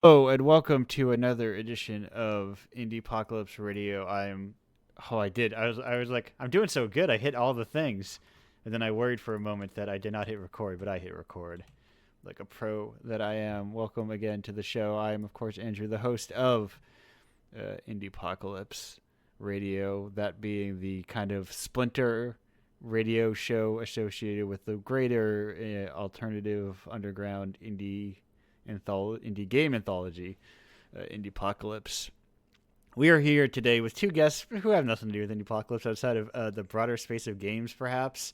Oh, and welcome to another edition of Indiepocalypse Radio. I did. I was like, I'm doing so good. I hit all the things, and then I worried for a moment that I did not hit record, but I hit record, like a pro that I am. Welcome again to the show. I am, of course, Andrew, the host of Indiepocalypse Radio. That being the kind of splinter radio show associated with the greater alternative underground indie game anthology, Indiepocalypse. We are here today with two guests who have nothing to do with Indiepocalypse outside of the broader space of games, perhaps.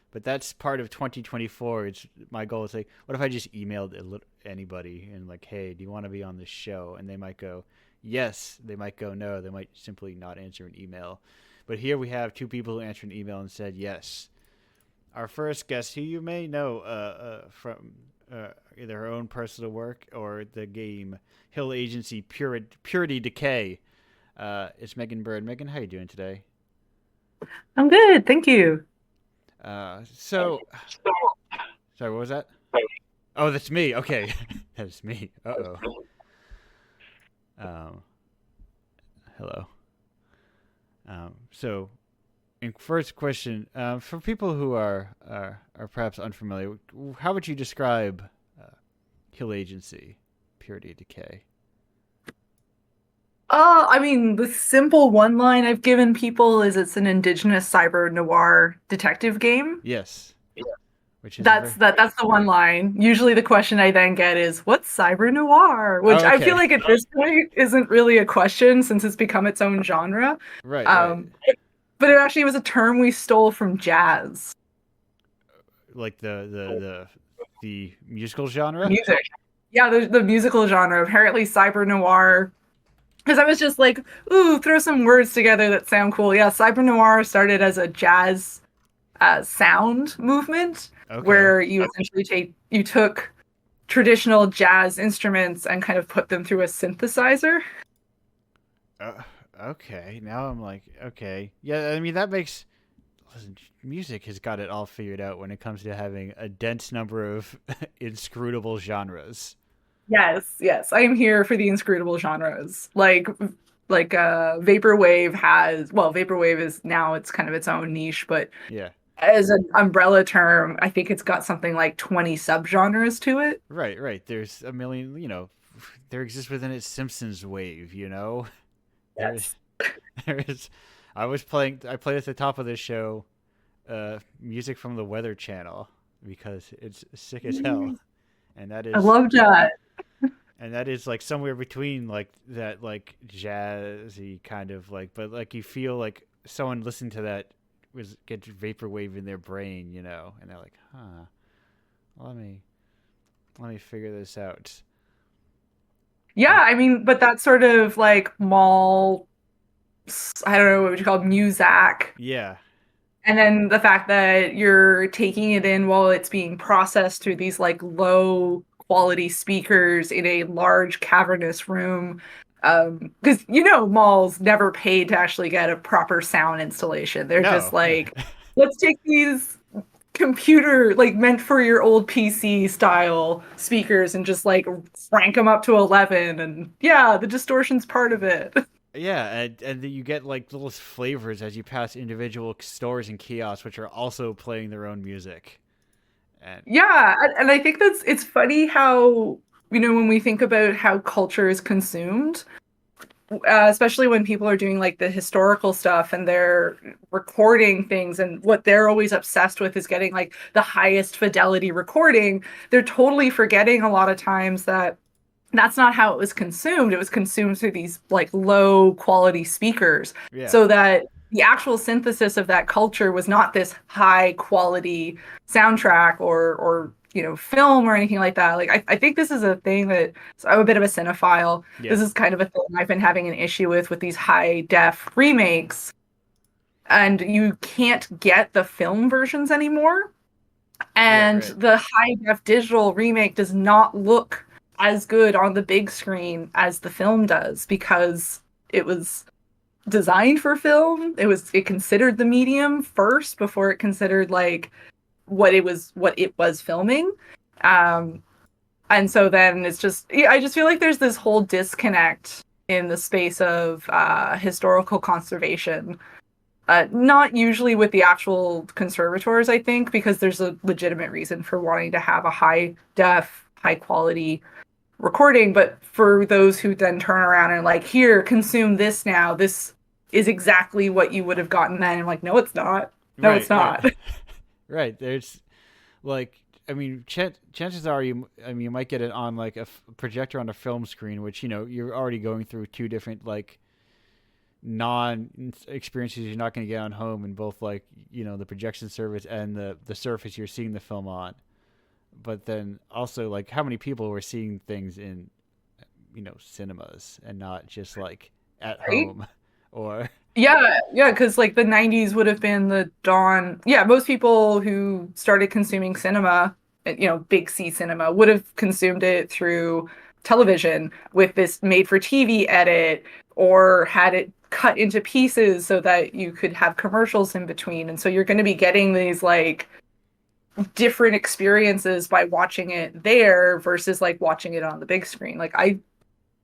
But that's part of 2024. It's my goal is like, what if I just emailed anybody and like, hey, do you want to be on this show? And they might go, yes. They might go, no. They might simply not answer an email. But here we have two people who answered an email and said yes. Our first guest, who you may know from either her own personal work or the game Hill Agency Purity Decay. It's Megan Bird. Megan, how are you doing today? I'm good, thank you. So, sorry, what was that? Oh, that's me. Okay, that's me. Uh-oh. Um, hello. So, in first question, for people who are perhaps unfamiliar, how would you describe Hill Agency Purity Decay? I mean, the simple one line I've given people is it's an indigenous cyber noir detective game. Yes, which is a That's very that's the one line. Usually the question I then get is what's cyber noir? Which oh, I feel okay. like at this point isn't really a question since it's become its own genre. Right, right. Um, but it actually was a term we stole from jazz Like the musical genre. music. Yeah, the musical genre. Apparently cyber noir because I was just like, ooh, throw some words together that sound cool. Yeah, cyber noir started as a jazz sound movement Okay. where you essentially you took traditional jazz instruments and kind of put them through a synthesizer. Uh, okay. Now I'm like, okay. Yeah, I mean that makes listen, music has got it all figured out when it comes to having a dense number of inscrutable genres. Yes, yes, I am here for the inscrutable genres. Like vaporwave has, well, vaporwave is now it's kind of its own niche, but Yeah. as an umbrella term, I think it's got something like 20 subgenres to it. Right, right. There's a million, there exists within it Simpsons wave. There is Yes. there is I played at the top of this show music from the Weather Channel because it's sick as hell. And that I is love that. and that is like somewhere between like that like jazzy kind of like but like you feel like someone listened to that was get vaporwave in their brain, and they're like, huh, let me let me figure this out. Yeah, And I mean, but that sort of like mall, I don't know what would you call it, muzak. yeah, And then the fact that you're taking it in while it's being processed through these like low quality speakers in a large cavernous room. Because malls never paid to actually get a proper sound installation. They're just no, yeah. like, let's take these computer like meant for your old PC style speakers and just like crank them up to 11 and yeah, the distortion's part of it. Yeah, and you get like little flavors as you pass individual stores and kiosks which are also playing their own music. And Yeah, and I think it's funny how when we think about how culture is consumed, especially when people are doing like the historical stuff and they're recording things and what they're always obsessed with is getting like the highest fidelity recording, they're totally forgetting a lot of times that that's not how it was consumed. It was consumed through these like low quality speakers yeah, so that the actual synthesis of that culture was not this high quality soundtrack or film or anything like that. Like I think this is a thing that so I'm a bit of a cinephile. yeah, This is kind of a thing I've been having an issue with these high def remakes, and you can't get the film versions anymore. right, And right. the high def digital remake does not look as good on the big screen as the film does because it was designed for film. It considered the medium first before it considered like what it was filming. Um And so then it's just, yeah, I just feel like there's this whole disconnect in the space of historical conservation. Not usually with the actual conservators, I think, because there's a legitimate reason for wanting to have a high def, high quality recording. But for those who then turn around and like, here, consume this now. This is exactly what you would have gotten then. I'm like, no, it's not. No, it's Right, right, not. right. There's like, I mean, chances are I mean, you might get it on like a projector on a film screen, which you're already going through two different like non experiences you're not going to get on home in both like the projection service and the surface you're seeing the film on. But then also like how many people were seeing things in cinemas and not just like at Right? home or Yeah, yeah, because like the 90s would have been the dawn. Yeah, most people who started consuming cinema, big C cinema, would have consumed it through television with this made for TV edit or had it cut into pieces so that you could have commercials in between. And so you're going to be getting these like different experiences by watching it there versus like watching it on the big screen. Like I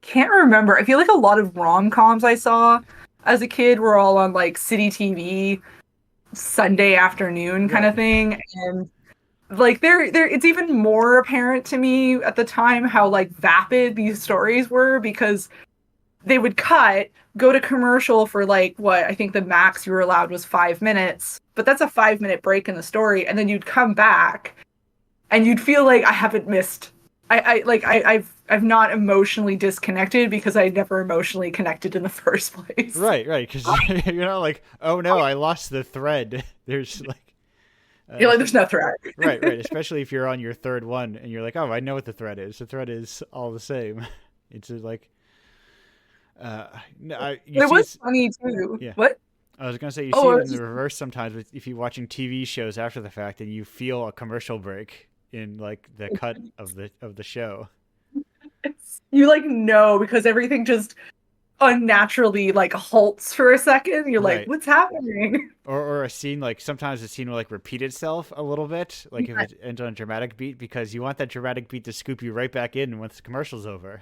can't remember. I feel like a lot of rom-coms I saw as a kid were all on like city TV Sunday afternoon kind right. of thing. And like there it's even more apparent to me at the time how like vapid these stories were because they would cut, go to commercial for like what I think the max you were allowed was 5 minutes, but that's a 5 minute break in the story, and then you'd come back and you'd feel like I haven't missed. I've not emotionally disconnected because I never emotionally connected in the first place. Right, right, because you're not like, oh no, I lost the thread. There's like, You're like, there's no threat. right, right. Especially if you're on your third one and you're like, oh, I know what the thread is. The thread is all the same. It's just like, no, you It see was it. funny too. Yeah, What? I was gonna say you see Oh, I it was in the just reverse sometimes if you're watching TV shows after the fact and you feel a commercial break in like the cut of the show. you like know because everything just unnaturally like halts for a second. You're like, Right. what's happening? Or a scene like sometimes a scene will like repeat itself a little bit, like if it ends on a dramatic beat, because you want that dramatic beat to scoop you right back in once the commercial's over.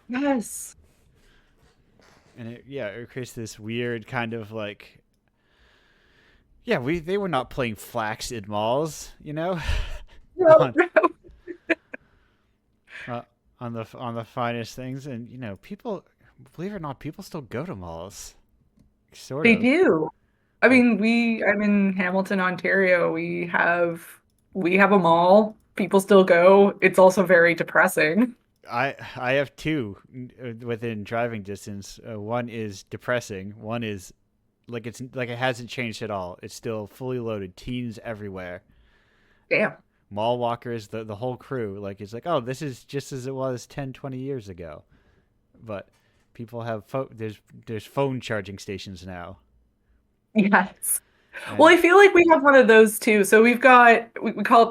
Yes. And it creates this weird kind of like, yeah, they were not playing flax in malls, No, on no. uh, on the finest things, and people, believe it or not, people still go to malls, sort They of do. I like. mean, I'm in Hamilton, Ontario. We have a mall. People still go. It's also very depressing. I have two within driving distance. One is depressing. One is like it's like it hasn't changed at all. It's still fully loaded. Teens everywhere. Damn. Mall walkers, the whole crew. Like it's like, oh, this is just as it was 10, 20 years ago. But people have there's phone charging stations now. Yes. Well, And I feel like we have one of those too. So we call it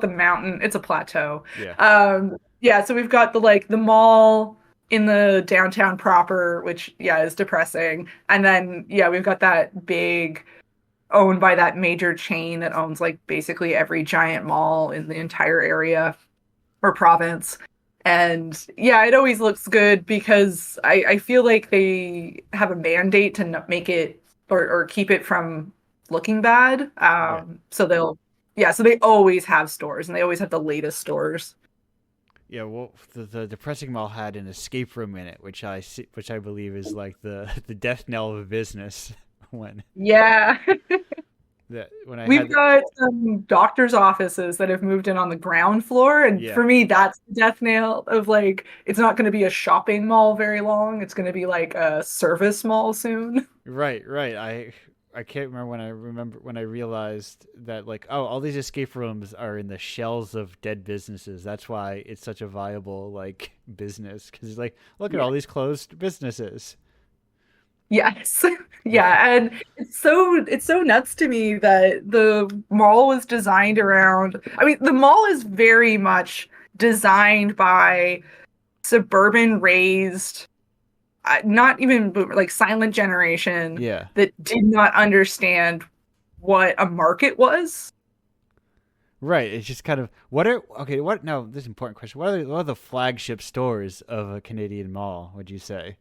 the mountain. It's a plateau. yeah, Yeah, so we've got the mall in the downtown proper, which yeah, is depressing. And then yeah, we've got that big owned by that major chain that owns like basically every giant mall in the entire area or province. And yeah, it always looks good because I feel like they have a mandate to not make it or keep it from looking bad. right. So they always have stores and they always have the latest stores. Yeah, well, the depressing mall had an escape room in it, which I believe is like the death knell of a business. when Yeah. when I We've had got some doctor's offices that have moved in on the ground floor. And yeah. for me, that's the death nail of like, it's not going to be a shopping mall very long. It's going to be like a service mall soon. Right, right. I can't remember when I realized that like, oh, all these escape rooms are in the shells of dead businesses. That's why it's such a viable like business, because it's like, look at Yeah. all these closed businesses. Yes. Like, Yeah. And it's so nuts to me that the mall was designed around, I mean, the mall is very much designed by suburban raised not even like silent generation yeah, that did not understand what a market was. Right. It's just kind of what are okay. What no? This is an important question. What are the flagship stores of a Canadian mall? Would you say?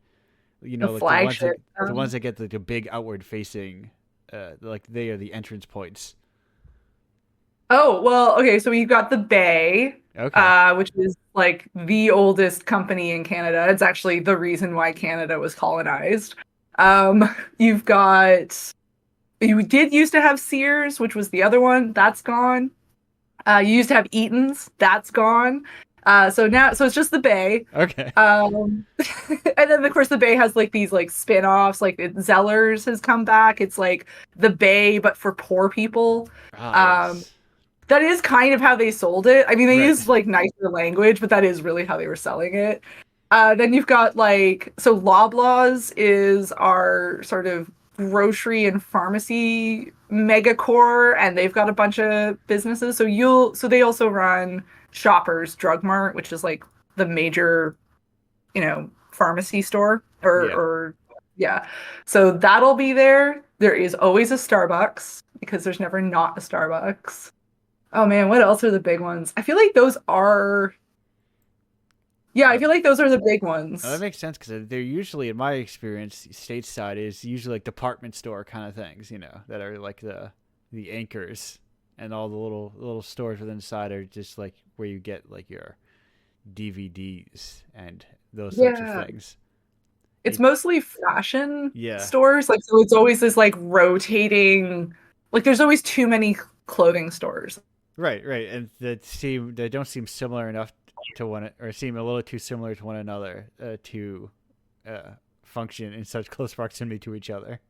You The know, like flagship. the ones that get the big outward facing, like they are the entrance points. Oh, well, okay, so we've got the Bay, Okay. which is like the oldest company in Canada. It's actually the reason why Canada was colonized. You've got you did used to have Sears, which was the other one. That's gone. You used to have Eaton's. That's gone. So it's just the Bay. Okay. And then of course the Bay has like these like spin-offs, like Zellers has come back. It's like the Bay, but for poor people. Ah, Um, yes. that is kind of how they sold it. I mean, they Right. used like nicer language, but that is really how they were selling it. Then you've got like, so Loblaws is our sort of grocery and pharmacy mega core, and they've got a bunch of businesses. So they also run Shoppers Drug Mart, which is like the major, pharmacy store Yeah. or yeah. So that'll be there. There is always a Starbucks because there's never not a Starbucks. Oh man, what else are the big ones? I feel like those are, yeah, I Uh, feel like those are the big that ones. makes sense because they're usually, in my experience, stateside is usually like department store kind of things. That are like the anchors, and all the little stores within inside are just like where you get like your DVDs and those sorts of Yeah. things. It's It, mostly fashion yeah. stores. Like, so it's always this like rotating, like, there's always too many clothing stores. Right, right, and they don't seem similar enough to one, or seem a little too similar to one another to uh, function in such close proximity to each other.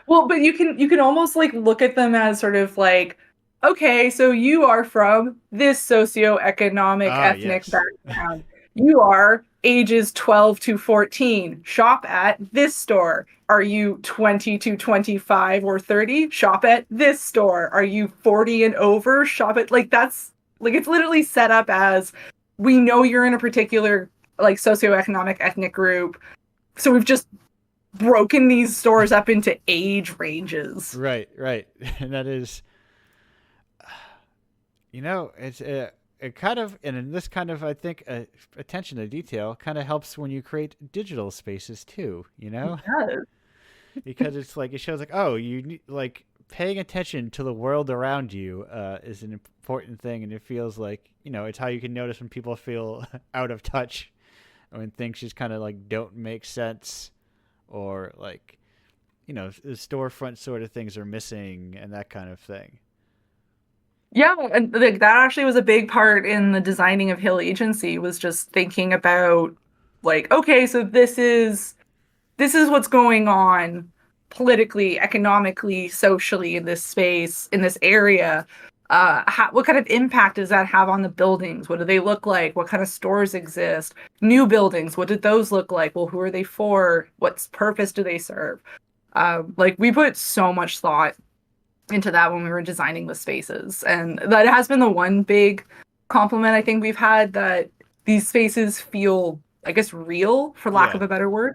Well, but you can almost like look at them as sort of like, okay, so you are from this socioeconomic Ah, ethnic yes, background. You are ages 12 to 14. Shop at this store. Are you 20 to 25 or 30? Shop at this store. Are you 40 and over? Shop at like that's like it's literally set up as we know you're in a particular like socioeconomic ethnic group. So we've just broken these stores up into age ranges. right, right, and that is, it's it kind of, and in this kind of, I think, attention to detail kind of helps when you create digital spaces too. Yes. Because it's like it shows like, oh, you need, like, paying attention to the world around you is an important thing, and it feels like, it's how you can notice when people feel out of touch, when things just kind of like don't make sense, or like, the storefront sort of things are missing and that kind of thing. Yeah, and like that actually was a big part in the designing of Hill Agency was just thinking about like, okay, so this is what's going on politically, economically, socially in this space, in this area. What kind of impact does that have on the buildings? What do they look like? What kind of stores exist? New buildings, what did those look like? Well, who are they for? What purpose do they serve? Like we put so much thought into that when we were designing the spaces, and that has been the one big compliment I think we've had, that these spaces feel, I guess, real, for lack Yeah. of a better word.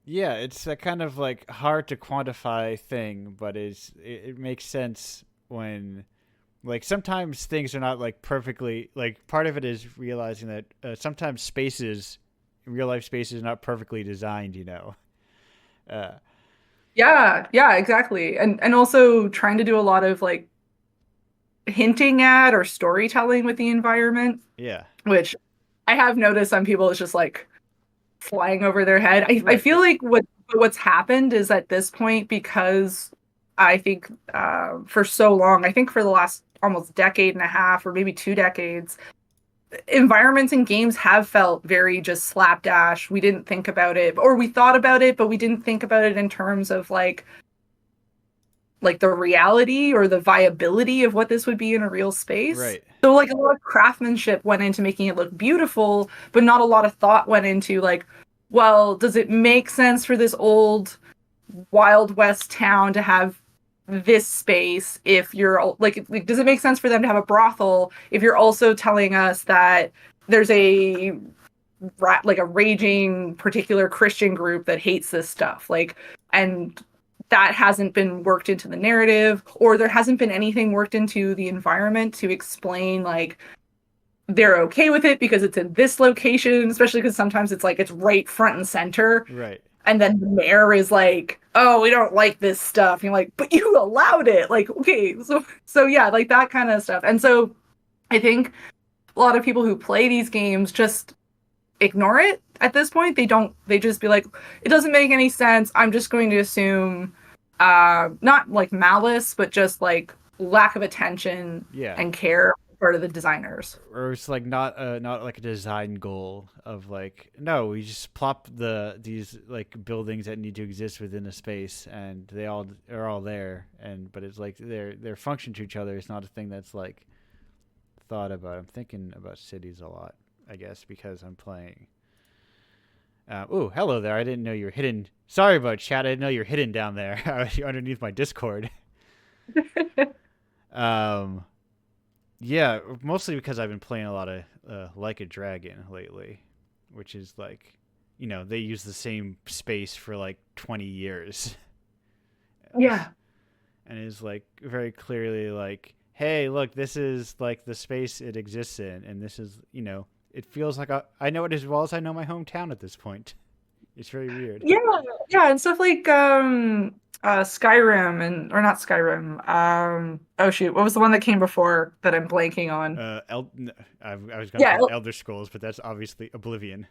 Yeah, it's a kind of like hard to quantify thing, but it makes sense when, like, sometimes things are not like perfectly, like, part of it is realizing that sometimes spaces, real life spaces, are not perfectly designed. Uh, Yeah, yeah, exactly. And also trying to do a lot of like hinting at or storytelling with the environment, yeah. which I have noticed some people is just like flying over their head. I Right. feel like what's happened is at this point, because I think for so long, I think for the last almost decade and a half or maybe 2 decades, environments and games have felt very just slapdash. We didn't think about it, or we thought about it, but we didn't think about it in terms of like the reality or the viability of what this would be in a real space. Right. So like a lot of craftsmanship went into making it look beautiful, but not a lot of thought went into like, well, does it make sense for this old Wild West town to have this space if you're like does it make sense for them to have a brothel if you're also telling us that there's like a raging particular Christian group that hates this stuff, like, and that hasn't been worked into the narrative, or there hasn't been anything worked into the environment to explain like they're okay with it because it's in this location, especially because sometimes it's like it's right front and center. Right. And then the mayor is like, "Oh, we don't like this stuff." And you're like, "But you allowed it." Like, okay, so yeah, like that kind of stuff. And so I think a lot of people who play these games just ignore it at this point. They just be like, it doesn't make any sense. I'm just going to assume not like malice, but just like lack of attention Yeah. and care on the part of the designers. Or it's like not like a design goal of like, no, we just plop these like buildings that need to exist within a space, and they all are all there, and but it's like their function to each other is not a thing that's like thought about. I'm thinking about cities a lot, I guess, because I'm playing. Oh, hello there. I didn't know you were hidden. Sorry about chat. I didn't know you're hidden down there. You're underneath my Discord. Um, yeah, mostly because I've been playing a lot of Like a Dragon lately, which is like, they use the same space for like 20 years. Yeah. And it's like very clearly like, hey, look, this is like the space it exists in, and this is, it feels like I know it as well as I know my hometown at this point. It's very weird. Yeah, yeah, and stuff like Skyrim and or not Skyrim. Oh shoot, what was the one that came before that I'm blanking on? I was gonna Yeah, call it Elder Scrolls, but that's obviously Oblivion.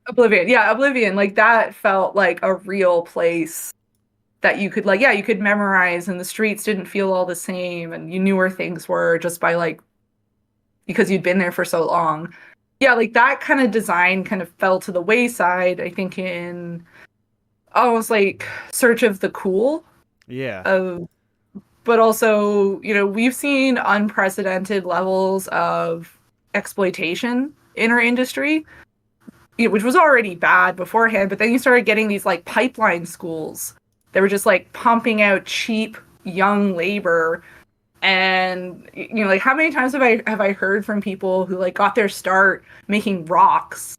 Oblivion. Yeah, Oblivion. Like that felt like a real place that you could like yeah, you could memorize and the streets didn't feel all the same and you knew where things were just by like because you'd been there for so long. Yeah, like that kind of design kind of fell to the wayside, I think in almost like Search of the Cool Yeah, of but also, we've seen unprecedented levels of exploitation in our industry, which was already bad beforehand, but then you started getting these like pipeline schools that were just like pumping out cheap young labor and like how many times have I heard from people who like got their start making rocks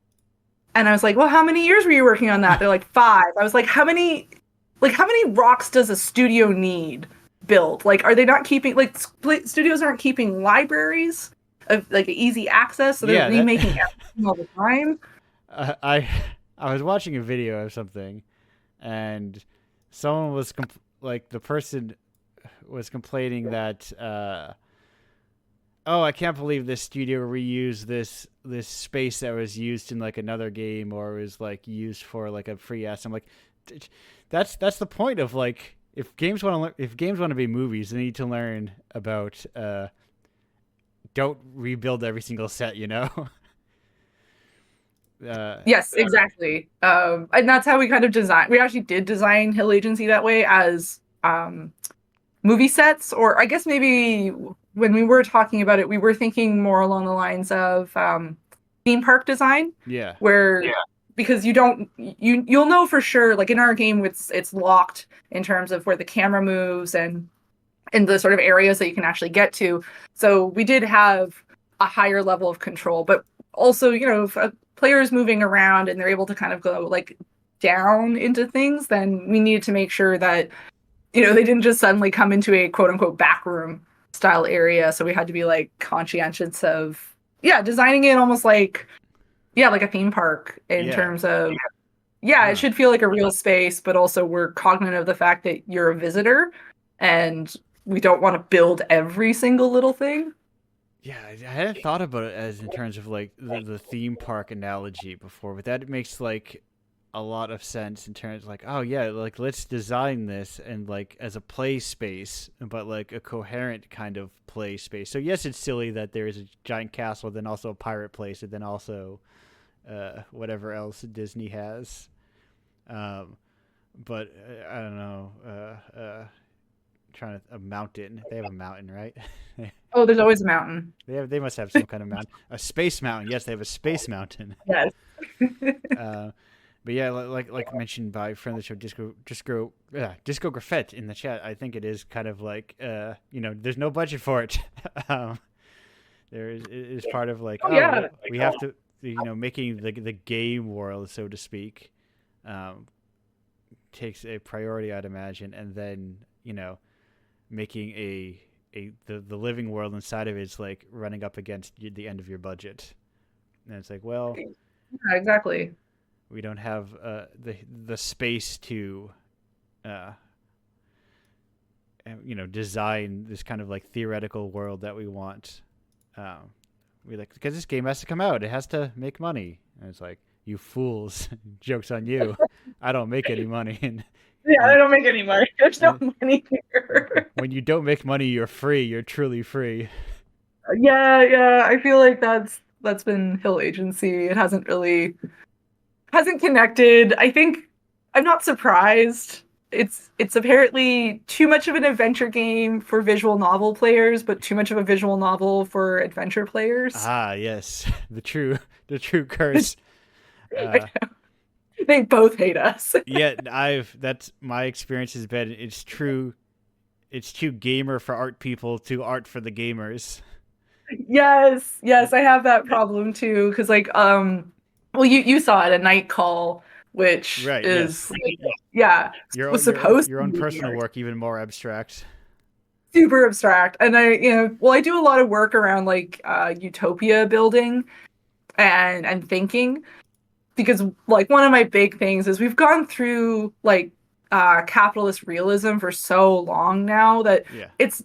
and I was like, well, how many years were you working on that? They're like 5. I was like, how many rocks does a studio need built? Like, are they not keeping like studios aren't keeping libraries of like easy access, so they're yeah. remaking everything all the time. I I was watching a video of something, and someone was like the person was complaining that oh, I can't believe this studio reused this space that was used in like another game or was like used for like a free ass. I'm like, that's the point of like if games want to be movies, they need to learn about don't rebuild every single set, Yes, exactly. And that's how we kind of design. We actually did design Hill Agency that way as movie sets, or I guess maybe when we were talking about it, we were thinking more along the lines of theme park design, yeah, where because you'll know for sure, like in our game, it's locked in terms of where the camera moves and the sort of areas that you can actually get to. So we did have a higher level of control, but also, if a player is moving around and they're able to kind of go like down into things, then we needed to make sure that they didn't just suddenly come into a quote unquote back room style area. So we had to be like conscientious of, designing it almost like, like a theme park in yeah. terms of, it Huh. should feel like a real space, but also we're cognizant of the fact that you're a visitor and we don't want to build every single little thing. Yeah, I hadn't thought about it as in terms of like the theme park analogy before, but that makes like a lot of sense in terms of like, oh yeah, like let's design this and like as a play space, but like a coherent kind of play space. So yes, it's silly that there is a giant castle, then also a pirate place, and then also whatever else Disney has. But I don't know. Trying to a mountain. They have a mountain, right? Oh, there's always a mountain. They must have some kind of mountain. A space mountain. Yes, they have a space mountain. Yes. Uh, but yeah, like mentioned by friend of the show, Disco Graffette in the chat. I think it is kind of like there's no budget for it. There is part of like we have to making the game world, so to speak, takes a priority, I'd imagine, and then making the living world inside of it is like running up against the end of your budget, and it's like, well, Yeah, exactly. we don't have the space to uh, design this kind of like theoretical world that we want. Um, we like because this game has to come out, it has to make money, and it's like, you fools, jokes on you. I don't make any money, and Yeah, I when don't make any money. There's no and money here. when you don't make money, you're free. You're truly free. Yeah, yeah. I feel like that's been Hill Agency. It hasn't connected. I think I'm not surprised. It's apparently too much of an adventure game for visual novel players, but too much of a visual novel for adventure players. Ah, yes, the true curse. Uh, They both hate us. yeah, that's my experience has been. It's true. It's too gamer for art people to art for the gamers. Yes, yes, I have that problem too. Because like, well, you saw it, a night call, which Right. is Yes. yeah, Your was own, your own supposed your to own be personal work even more abstract. super abstract. And well, I do a lot of work around like utopia building and thinking, because like one of my big things is we've gone through like capitalist realism for so long now that Yeah. it's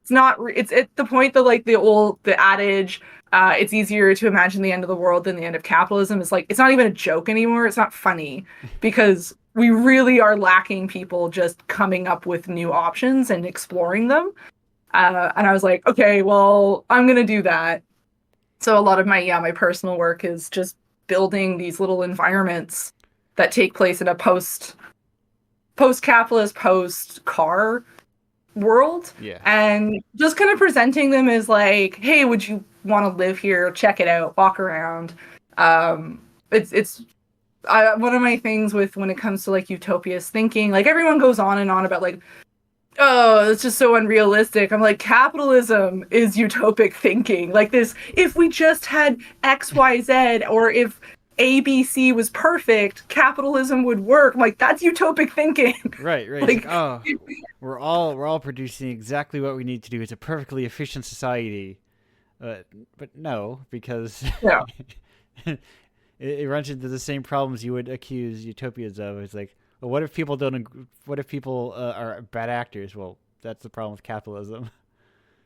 not it's at the point that like the adage, it's easier to imagine the end of the world than the end of capitalism, is like, it's not even a joke anymore. It's not funny, because we really are lacking people just coming up with new options and exploring them. And I was like, okay, well, I'm gonna do that. So a lot of my personal work is just building these little environments that take place in a post capitalist, post car world, Yeah. and just kind of presenting them as like, hey, would you want to live here, check it out, walk around. It's one of my things with when it comes to like utopias thinking, like everyone goes on and on about like, oh, it's just so unrealistic. I'm like, capitalism is utopic thinking. Like this, if we just had XYZ, or if ABC was perfect, capitalism would work. I'm like, that's utopic thinking. Right. Right. It's like, Like, oh, we're all producing exactly what we need to do. It's a perfectly efficient society. But no, because yeah, it runs into the same problems you would accuse utopias of. It's like, well, what if people don't? What if people are bad actors? Well, that's the problem with capitalism.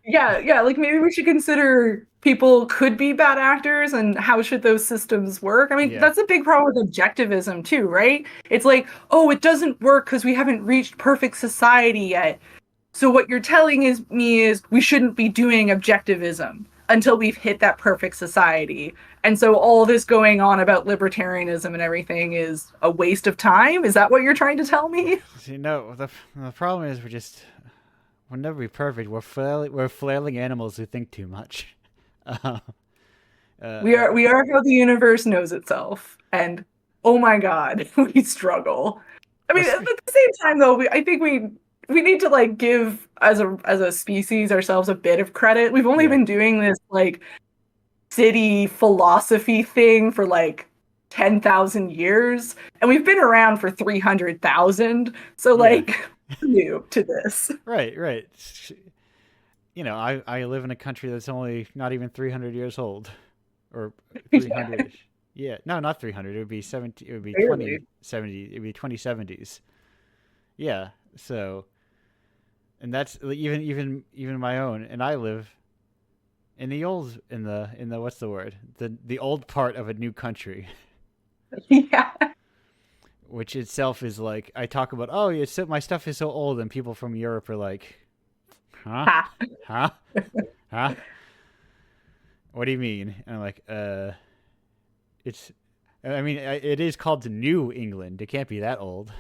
yeah. Like maybe we should consider people could be bad actors, and how should those systems work? I mean, Yeah. that's a big problem with objectivism too, right? It's like, oh, it doesn't work because we haven't reached perfect society yet. So what you're telling me is we shouldn't be doing objectivism until we've hit that perfect society. And so all this going on about libertarianism and everything is a waste of time. Is that what you're trying to tell me? See, no, the problem is we'll never be perfect. We're flailing animals who think too much. Uh, We are how the universe knows itself. And oh my god, we struggle. I mean, at let's the same time though, I think we need to like give as a species ourselves a bit of credit. We've only Yeah. been doing this like city philosophy thing for like 10,000 years, and we've been around for 300,000. So Yeah. like, we're new to this. Right. Right. I live in a country that's only not even 300 years old, or Yeah, 300. Yeah. No, not 300. It would be 70. It would be barely. 2070. It would be 2070s. Yeah. So, and that's even my own, and I live in the what's the word, the old part of a new country, Yeah. which itself is like, I talk about, oh, my stuff is so old, and people from Europe are like, huh, Ha. huh, huh, what do you mean? And I'm like, it's, I mean, it is called the New England. It can't be that old.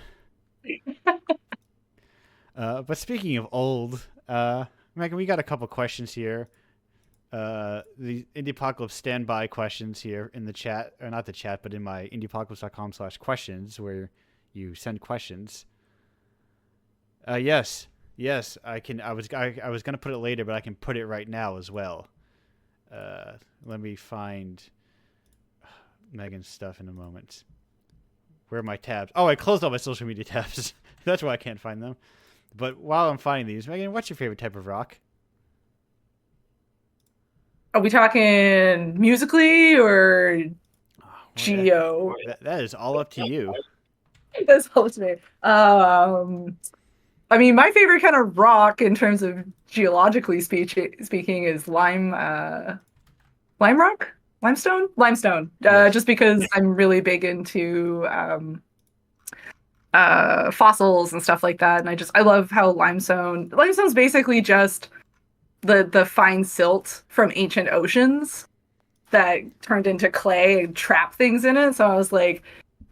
But speaking of old, Megan, we got a couple questions here. The Indiepocalypse standby questions here in the chat, or not the chat, but in my indiepocalypse.com/questions, where you send questions. Yes, I can. I was gonna put it later, but I can put it right now as well. Let me find Megan's stuff in a moment. where are my tabs? Oh, I closed all my social media tabs. That's why I can't find them. But while I'm finding these, Megan, what's your favorite type of rock? Are we talking musically or Oh, well, geo? that is all up to you. That's all to me. I mean, my favorite kind of rock in terms of speaking is lime rock, limestone. Yes. Just because I'm really big into fossils and stuff like that, and I love how limestone's basically just the fine silt from ancient oceans that turned into clay and trap things in it. So I was like,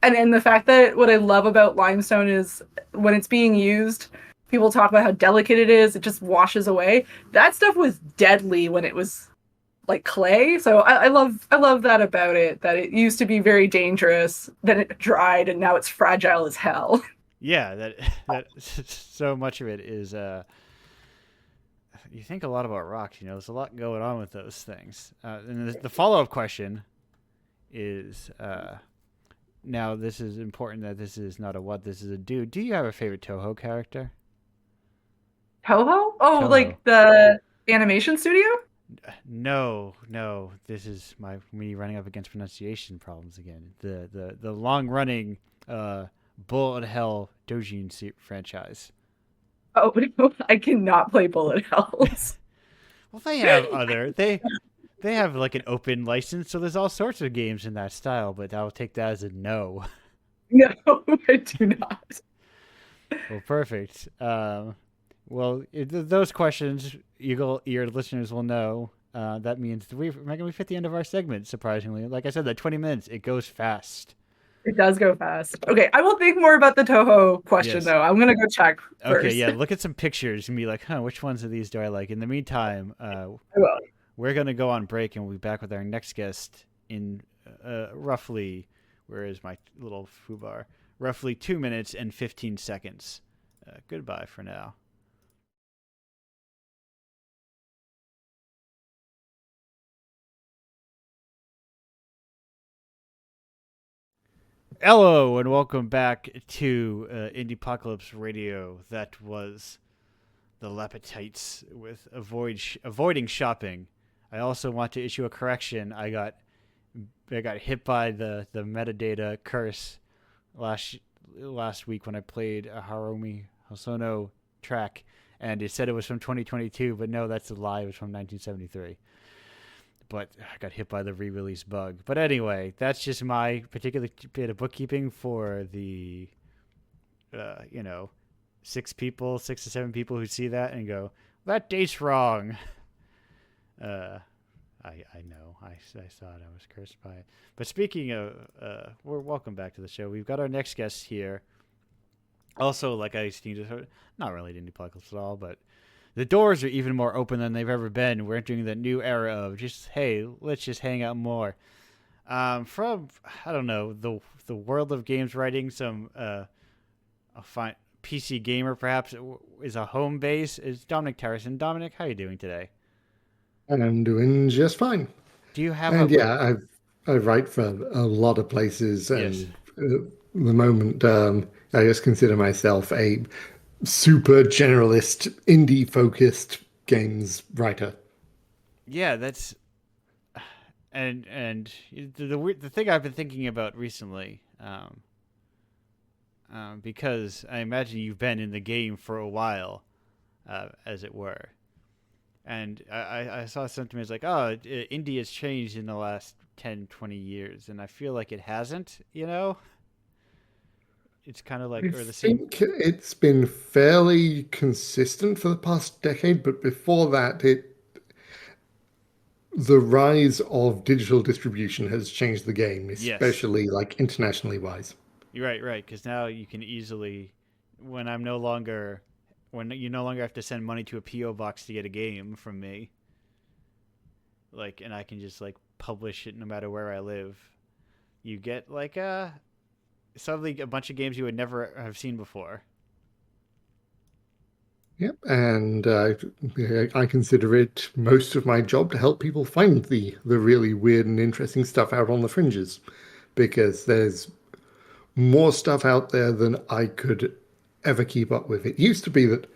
and the fact that what I love about limestone is when it's being used, people talk about how delicate it is. It just washes away. That stuff was deadly when it was like clay. So I love that about it. That it used to be very dangerous, then it dried, and now it's fragile as hell. Yeah, that so much of it is you think a lot about rocks, there's a lot going on with those things. And the follow-up question is now this is important that this is not a what, this is a do. Do you have a favorite Toho character? Toho? Oh, Toho. like the animation studio? No, no. This is me running up against pronunciation problems again. The long running Bullet Hell Dojin franchise. Oh no, I cannot play bullet hells. Well, they have other they have like an open license, so there's all sorts of games in that style. But I'll take that as a no. No, I do not. Well, perfect. Well, those questions your listeners will know. That means we've hit the end of our segment. Surprisingly, like I said, that 20 minutes it goes fast. It does go fast. Okay, I will think more about the Toho question Yes. though. I'm gonna go check Okay. first. Yeah. Look at some pictures and be like, huh, which ones of these do I like? In the meantime, I will. we're gonna go on break and we'll be back with our next guest in roughly. Where is my little foobar? Roughly 2 minutes and 15 seconds. Goodbye for now. Hello and welcome back to Indiepocalypse Radio. That was the Lapetites with avoiding shopping. I also want to issue a correction. I got hit by the metadata curse last last week when I played a Harumi Hosono track, and it said it was from 2022, but no, that's a lie. It was from 1973. But I got hit by the re-release bug. But anyway, that's just my particular bit of bookkeeping for the, uh, you know, 6 to 7 people who see that and go, that date's wrong. Uh, I know. I thought I was cursed by it. But speaking of, we're welcome back to the show. We've got our next guest here. Also, like I seen, not really Indie Apocalypse at all, but the doors are even more open than they've ever been. We're entering the new era of just, hey, let's just hang out more. From I don't know the world of games writing, some a fine PC gamer perhaps is a home base. Is Dominic Terrison? Dominic, how are you doing today? I'm doing just fine. Do you have And a yeah, I write for a lot of places, yes? and the moment I just consider myself a super generalist, indie focused games writer. Yeah, that's and the thing I've been thinking about recently, because I imagine you've been in the game for a while, as it were. And I saw something that's like, oh, India's changed in the last 10, 20 years. And I feel like it hasn't, you know? It's kind of I like, or the same. think it's been fairly consistent for the past decade, but before that, the rise of digital distribution has changed the game, Yes. especially like internationally wise. You're right, right. Because now you can easily, when I'm no longer, when you no longer have to send money to a P.O. box to get a game from me, like, and I can just, like, publish it no matter where I live, you get, like, suddenly a bunch of games you would never have seen before. Yep, and I consider it most of my job to help people find the really weird and interesting stuff out on the fringes, because there's more stuff out there than I could ever keep up with. It used to be that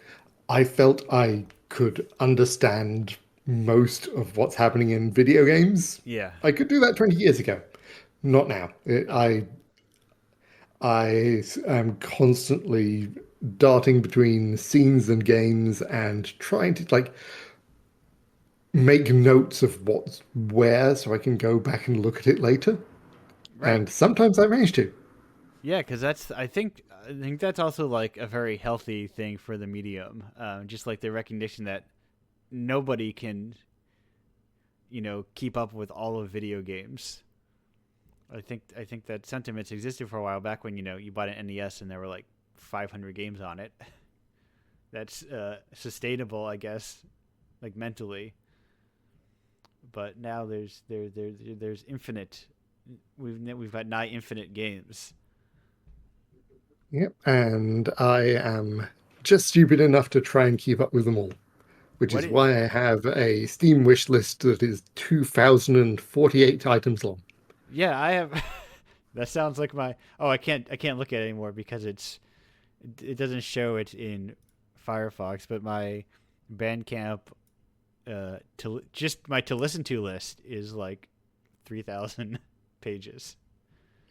I felt I could understand most of what's happening in video games. Yeah. I could do that 20 years ago. Not now. I am constantly darting between scenes and games and trying to like make notes of what's where so I can go back and look at it later. Right. And sometimes I manage to. Yeah, because I think that's also like a very healthy thing for the medium. Just like the recognition that nobody can, keep up with all of video games. I think that sentiments existed for a while back when you bought an NES and there were like 500 games on it. That's sustainable, I guess, like mentally. But now there's infinite. We've got nigh infinite games. Yep. And I am just stupid enough to try and keep up with them all, which What is it? why I have a Steam wish list that is 2,048 items long. Yeah, I have. That sounds like my. Oh, I can't look at it anymore because it doesn't show it in Firefox, but my Bandcamp just my to listen to list is like 3,000 pages.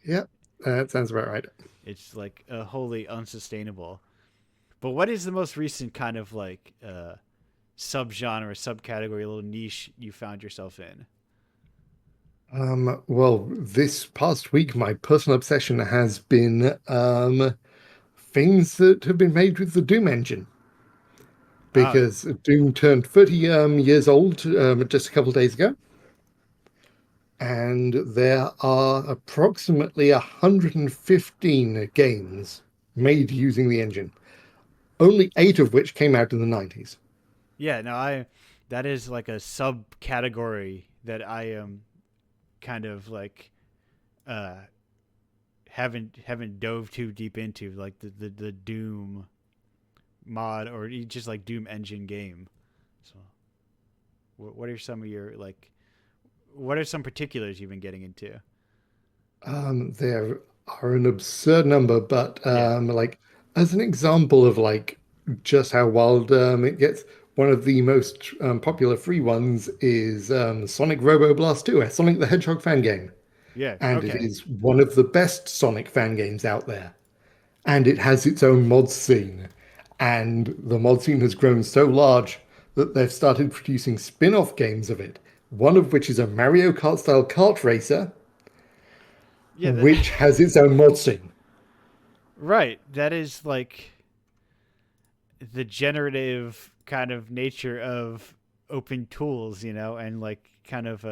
Yep. That sounds about right. It's like wholly unsustainable. But what is the most recent kind of like subgenre, subcategory, little niche you found yourself in? Well, this past week, my personal obsession has been things that have been made with the Doom engine. Oh, Because Doom turned 30 years old just a couple of days ago, and there are approximately 115 games made using the engine, only 8 of which came out in the 90s. yeah. No, I. That is like a subcategory that I am kind of like uh haven't dove too deep into, like the Doom mod or just like Doom engine game. So, what are some of your like? What are some particulars you've been getting into? There are an absurd number, but Yeah. like as an example of like just how wild it gets, one of the most popular free ones is Sonic Robo Blast 2, a Sonic the Hedgehog fan game. Yeah. And it Okay. is one of the best Sonic fan games out there. And it has its own mod scene. And the mod scene has grown so large that they've started producing spin off games of it, one of which is a Mario Kart style kart racer, Yeah. which has its own mod scene. Right. That is like the generative kind of nature of open tools, and like kind of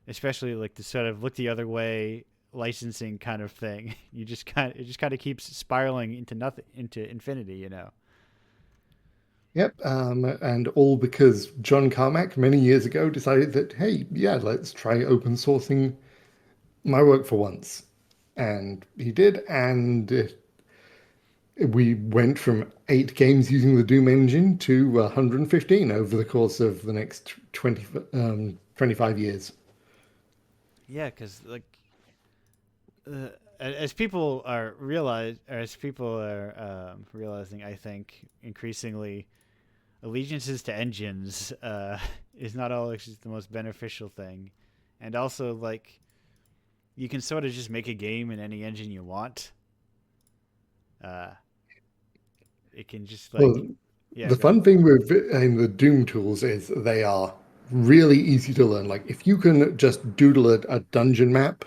especially like the sort of look the other way licensing kind of thing. It just kind of keeps spiraling into nothing, into infinity. Yep, and all because John Carmack many years ago decided that, hey, yeah, let's try open sourcing my work for once. And he did, and we went from 8 games using the Doom engine to 115 over the course of the next 25 years. Yeah, because like as people are realizing, I think increasingly allegiances to engines is not always the most beneficial thing, and also like you can sort of just make a game in any engine you want. Uh, it can just like Well, yeah, the go ahead. fun thing with the Doom tools is they are really easy to learn. Like, if you can just doodle a dungeon map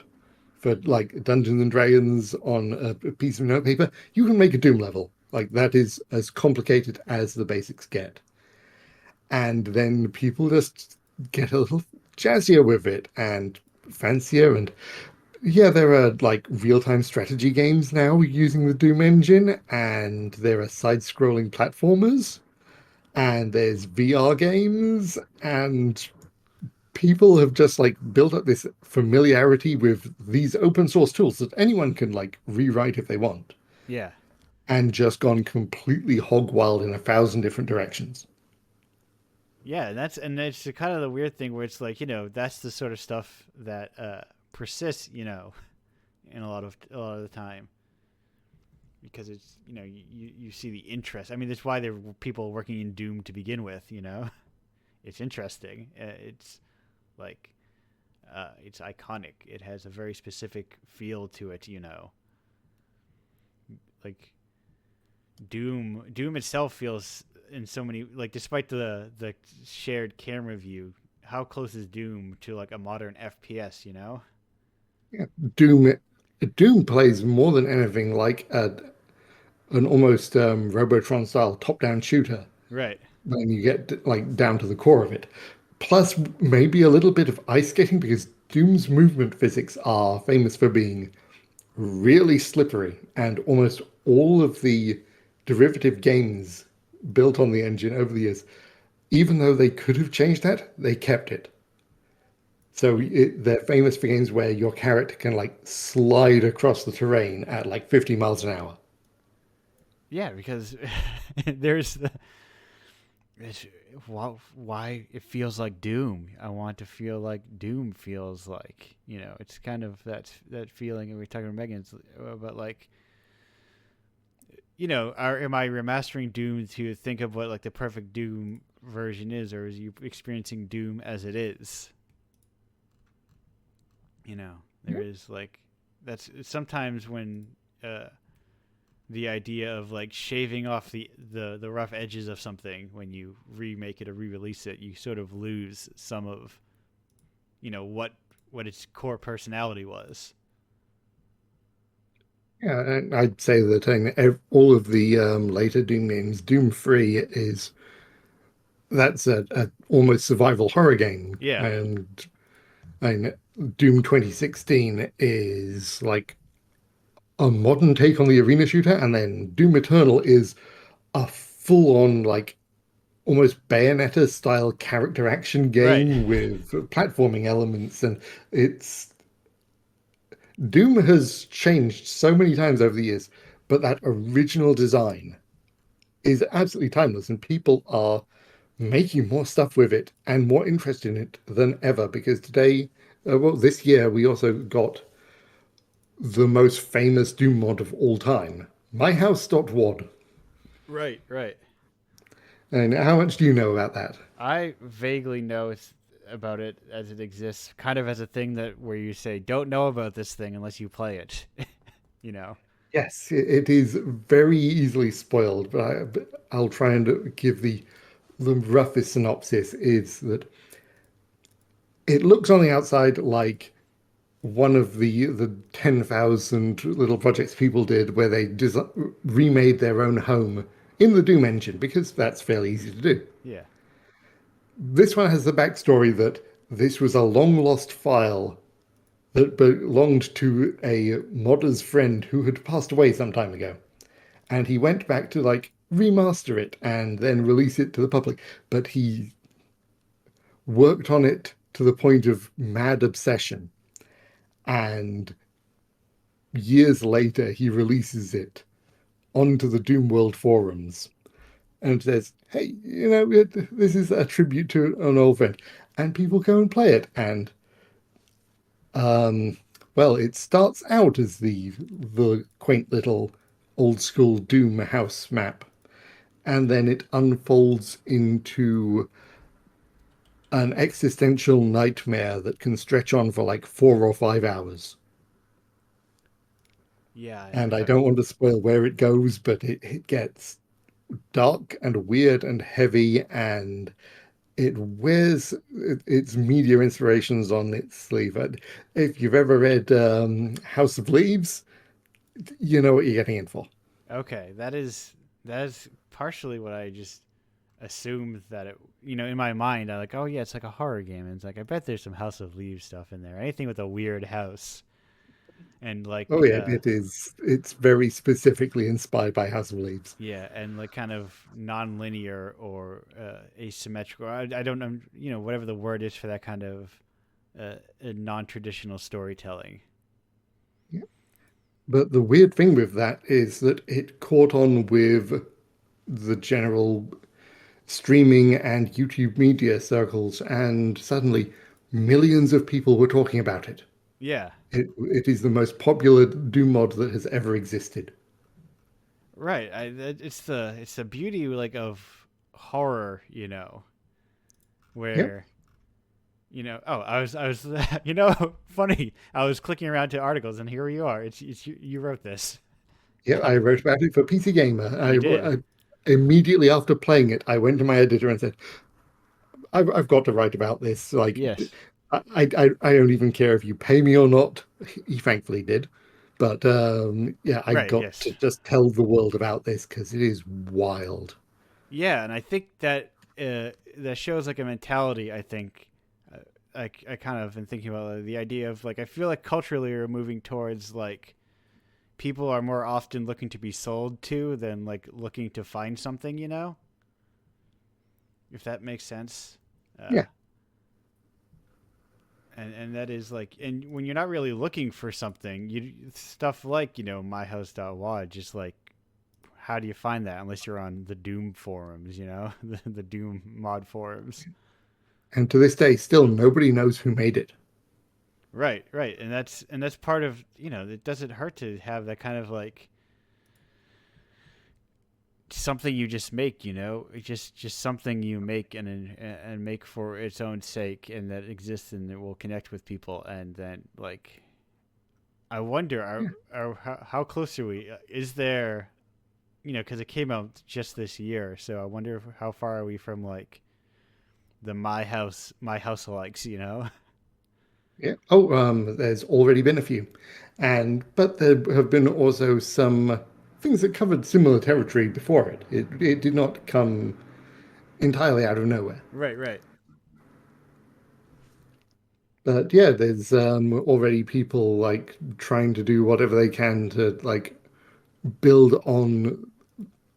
for like Dungeons and Dragons on a piece of notepaper, you can make a Doom level. Like, that is as complicated as the basics get. And then people just get a little jazzier with it and fancier. And yeah, there are like real-time strategy games now using the Doom engine, and there are side-scrolling platformers, and there's VR games, and people have just like built up this familiarity with these open source tools that anyone can like rewrite if they want, Yeah, and just gone completely hog wild in 1,000 different directions. yeah, and that's kind of the weird thing where it's like that's the sort of stuff that persists, in a lot of the time. because it's you see the interest. I mean, that's why there were people working in Doom to begin with. It's interesting. It's like it's iconic. It has a very specific feel to it. Like Doom itself feels in so many, like, despite the shared camera view, how close is Doom to like a modern FPS? Yeah, Doom Doom plays more than anything like an almost Robotron style top-down shooter Right. when you get like down to the core of it. Plus, maybe a little bit of ice skating because Doom's movement physics are famous for being really slippery, and almost all of the derivative games built on the engine over the years, even though they could have changed that, they kept it. So they're famous for games where your character can like slide across the terrain at like 50 miles an hour. Yeah, because there's it's, why it feels like Doom. I want to feel like Doom feels like. It's kind of that feeling. And we are talking to Megan about, like, am I remastering Doom to think of what like the perfect Doom version is, or is you experiencing Doom as it is? There is like that's sometimes when the idea of like shaving off the rough edges of something when you remake it or re-release it, you sort of lose some of what its core personality was. Yeah, and I'd say that all of the later Doom games, Doom 3 is that's a almost survival horror game, Yeah. and Doom 2016 is like a modern take on the arena shooter, and then Doom Eternal is a full-on like almost Bayonetta style character action Right. game with platforming elements, and it's Doom has changed so many times over the years, but that original design is absolutely timeless, and people are making more stuff with it and more interested in it than ever because today, well, this year we also got the most famous Doom mod of all time, myhouse.wad. Right. Right. And how much do you know about that? I vaguely know about it as it exists, kind of as a thing that where you say don't know about this thing unless you play it. you know. Yes, it is very easily spoiled, but I'll try and give the roughest synopsis. Is that it looks on the outside like one of the 10,000 little projects people did where they remade their own home in the Doom engine because that's fairly easy to do. Yeah. This one has the backstory that this was a long lost file that belonged to a modder's friend who had passed away some time ago. And he went back to like remaster it and then release it to the public. But he worked on it to the point of mad obsession. And years later, he releases it onto the Doom World forums and says, hey, this is a tribute to an old friend. And people go and play it. And well, it starts out as the quaint little old school Doom house map, and then it unfolds into an existential nightmare that can stretch on for like 4 or 5 hours. Yeah. I know And what I you're talking don't about. want to spoil where it goes, but it gets dark and weird and heavy, and it wears its media inspirations on its sleeve. If you've ever read House of Leaves, you know what you're getting in for. Okay, that is partially what I just assumed that it. In my mind, I like, oh yeah, it's like a horror game, and it's like I bet there's some House of Leaves stuff in there. Anything with a weird house and Oh yeah, it is. It's very specifically inspired by House of Leaves. yeah, and like kind of non-linear or asymmetrical. I don't know, whatever the word is for that kind of non-traditional storytelling. Yeah. But the weird thing with that is that it caught on with the general streaming and YouTube media circles, and suddenly millions of people were talking about it. Yeah. It is the most popular Doom mod that has ever existed. Right. It's the beauty like of horror, Yep. where I was funny. I was clicking around to articles, and here you are. It's you wrote this. Yeah, I wrote about it for PC Gamer. You did. I immediately after playing it, I went to my editor and said, I've got to write about this. Like, Yes. I don't even care if you pay me or not." He thankfully did. But yeah, I Right. got to Yes. just tell the world about this because it is wild. Yeah, and I think that that shows like a mentality. I think I kind of been thinking about the idea of like I feel like culturally we're moving towards like people are more often looking to be sold to than like looking to find something. If that makes sense. Uh, Yeah. and that is like, and when you're not really looking for something, you stuff like myhouse.wad, just like how do you find that unless you're on the Doom forums, the Doom mod forums. And to this day, still nobody knows who made it. Right, right, and that's part of it doesn't hurt to have that kind of like something you just make, just something you make and make for its own sake, and that exists and it will connect with people, and then like I wonder, Yeah. how close are we? Is there, because it came out just this year, so I wonder how far are we from like the my house likes. Yeah. Oh, there's already been a few, but there have been also some things that covered similar territory before it. It did not come entirely out of nowhere. Right, right. But yeah, there's already people like trying to do whatever they can to like build on,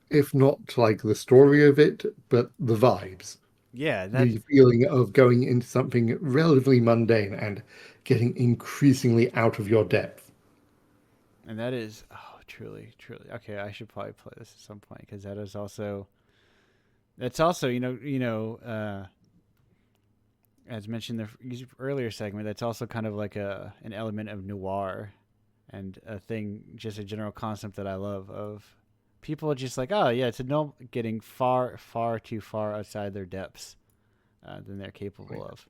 if not like the story of it, but the vibes, Yeah, that the feeling of going into something relatively mundane and getting increasingly out of your depth. and that is, oh, truly, truly. Okay, I should probably play this at some point because that's also as mentioned in the earlier segment, that's also kind of like an element of noir, and a thing, just a general concept that I love of people just like, oh yeah, it's a no getting far, far too far outside their depths than they're capable of.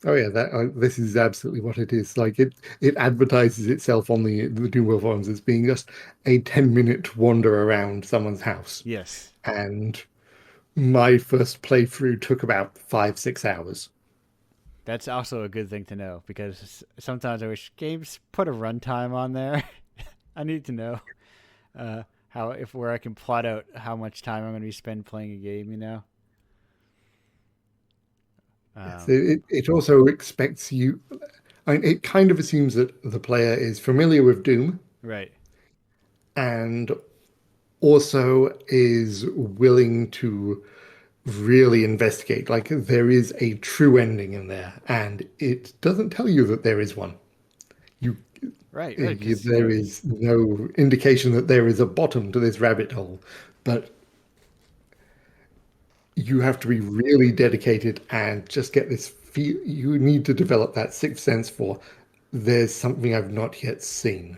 Oh yeah, that this is absolutely what it is. Like it advertises itself on the Doom World forums as being just a 10-minute wander around someone's house. Yes, And my first playthrough took about 5, 6 hours. that's also a good thing to know because sometimes I wish games put a runtime on there. I need to know how if where I can plot out how much time I'm going to be spend playing a game. Yes, Um, it also expects you. I mean, it kind of assumes that the player is familiar with Doom right. and also is willing to really investigate. Like there is a true ending in there, and it doesn't tell you that there is one. You, Right, right, because there is no indication that there is a bottom to this rabbit hole, but you have to be really dedicated and just get this feel. You need to develop that sixth sense for there's something I've not yet seen.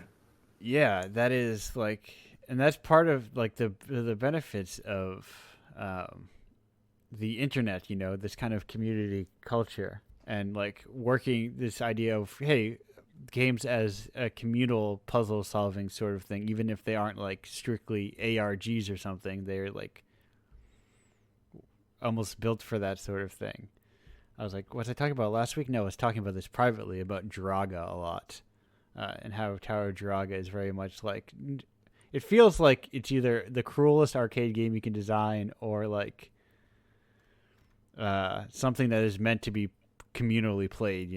yeah, that is like, and that's part of like the benefits of the internet. This kind of community culture, and like working this idea of, hey, games as a communal puzzle solving sort of thing, even if they aren't like strictly ARGs or something, they're like almost built for that sort of thing. I was like, was I talking about last week? No, I was talking about this privately about Draga a lot, and how Tower Draga is very much like, it feels like it's either the cruelest arcade game you can design or like something that is meant to be communally played.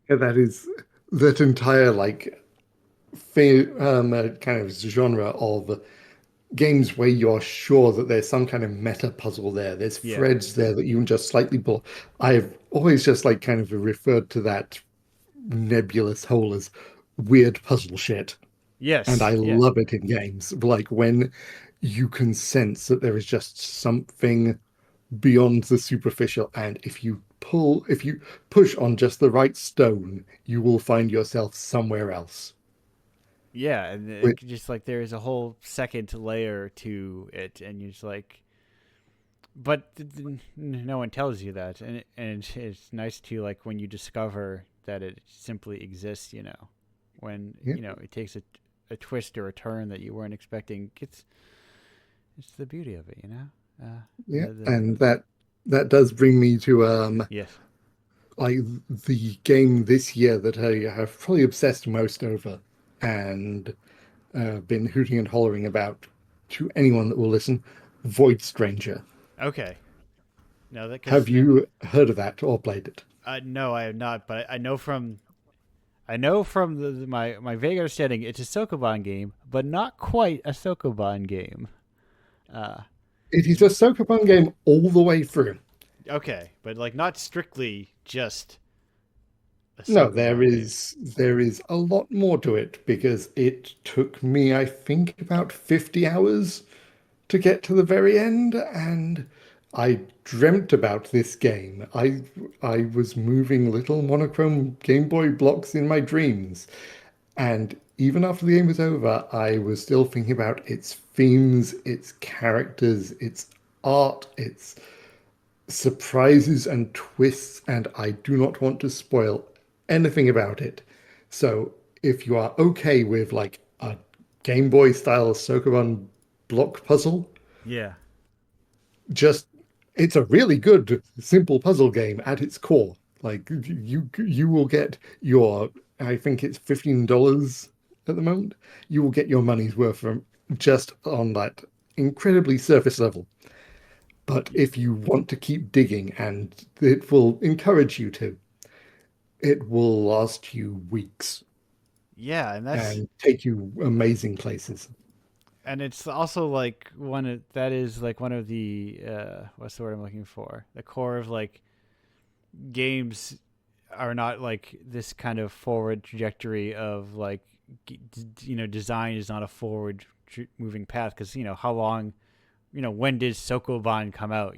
Yeah, that is that entire like kind of genre of games where you're sure that there's some kind of meta puzzle there. There's Yeah. threads there that you can just slightly pull. I've always just like kind of referred to that nebulous hole as weird puzzle shit. And I Yes. Yeah. love it in games. Like when you can sense that there is just something beyond the superficial, and if you push on just the right stone, you will find yourself somewhere else. Yeah, and Which, just like there's a whole second layer to it, and you're just like, but no one tells you that, and it's nice to like when you discover that it simply exists. When yeah, it takes a twist or a turn that you weren't expecting. It's the beauty of it. yeah, The and that does bring me to yes. like the game this year that I have probably obsessed most over and been hooting and hollering about to anyone that will listen. Void Stranger. Okay. No, that Have because you heard of that or played it? no, I have not, but I know from my vague understanding, it's a Sokoban game, but not quite a Sokoban game. Uh, It is a Sokoban game all the way through. okay, but like not strictly just a No, Sokoban game. there is a lot more to it because it took me, I think, about 50 hours to get to the very end, and I dreamt about this game. I was moving little monochrome Game Boy blocks in my dreams, and even after the game was over, I was still thinking about its themes, its characters, its art, its surprises and twists, and I do not want to spoil anything about it. So if you are okay with like a Game Boy style Sokoban block puzzle, Yeah. just it's a really good simple puzzle game at its core. Like you will get your I think it's $15 at the moment. You will get your money's worth from just on that incredibly surface level. But if you want to keep digging, and it will encourage you to, it will last you weeks Yeah, and and take you amazing places. it's also like that is like one of the what's the word I'm looking for? The core of like games are not like this kind of forward trajectory of like design is not a forward moving path because how long when did Sokoban come out,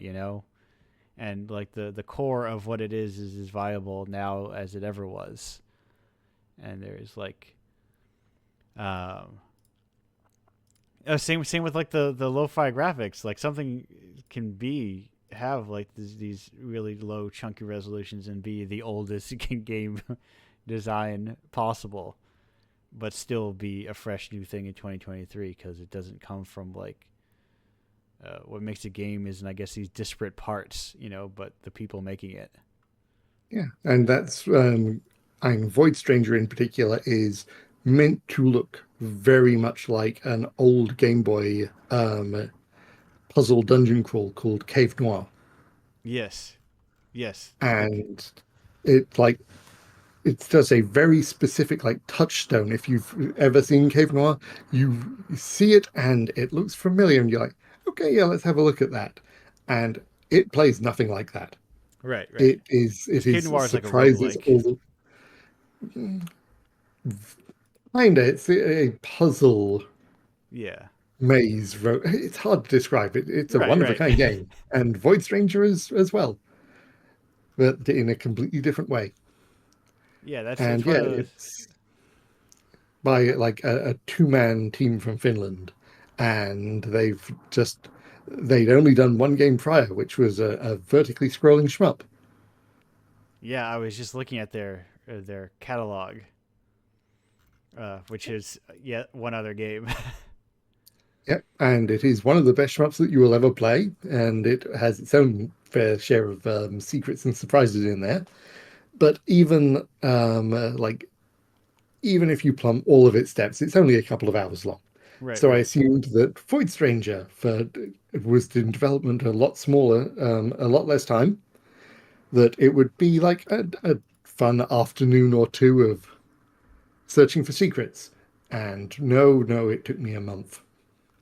and like the core of what it is as viable now as it ever was. And there's like um same with like the lo-fi graphics. Like something can be have like these really low chunky resolutions and be the oldest game design possible, but still be a fresh new thing in 2023 because it doesn't come from like what makes a game is, and I guess these disparate parts, but the people making it. Yeah, and that's and Void Stranger in particular is meant to look very much like an old Game Boy puzzle dungeon crawl called Cave Noir, Yes, yes, and it like it does a very specific like touchstone. If you've ever seen Cave Noir, you see it and it looks familiar, and you're like, okay, yeah, let's have a look at that. And it plays nothing like that. right, right. It Because Kid is Noir is like a surprises roguelike. all kinda. It's a puzzle Yeah, maze. It's hard to describe it. It's a right, one of a right. kind game, and Void Stranger is as well, but in a completely different way. Yeah, it's And one yeah, of those. it's by like a two-man team from Finland, and they'd only done one game prior, which was a vertically scrolling shmup. Yeah, I was just looking at their catalog, which is yet one other game. Yep, and it is one of the best shmups that you will ever play, and it has its own fair share of secrets and surprises in there. But even if you plumb all of its depths, it's only a couple of hours long. Right, So I right, assumed that Void Stranger was in development a lot smaller, a lot less time, that it would be like a fun afternoon or two of searching for secrets. And no, it took me a month.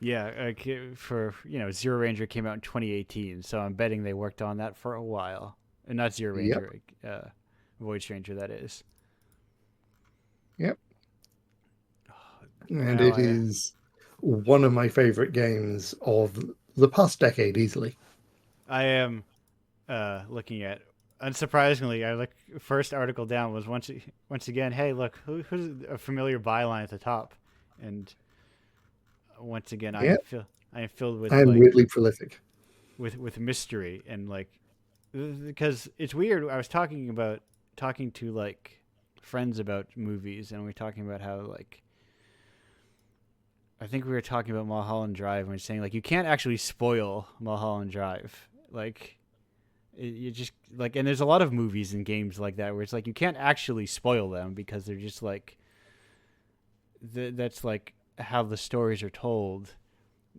yeah. For Zero Ranger came out in 2018, so I'm betting they worked on that for a while. And not Zero Yep, Ranger, Void Stranger, that is. yep. And Now it is one of my favorite games of the past decade, easily. I am looking at. Unsurprisingly, I look first article down was once again. Hey, look, who's a familiar byline at the top? And once again, Yeah, I am filled I with am weirdly prolific. with mystery and like because it's weird. I was talking to like friends about movies, and we are talking about how like I think we were talking about Mulholland Drive, and we are saying like you can't actually spoil Mulholland Drive. Like you just like, and there's a lot of movies and games like that where it's like you can't actually spoil them because they're just like that's like how the stories are told.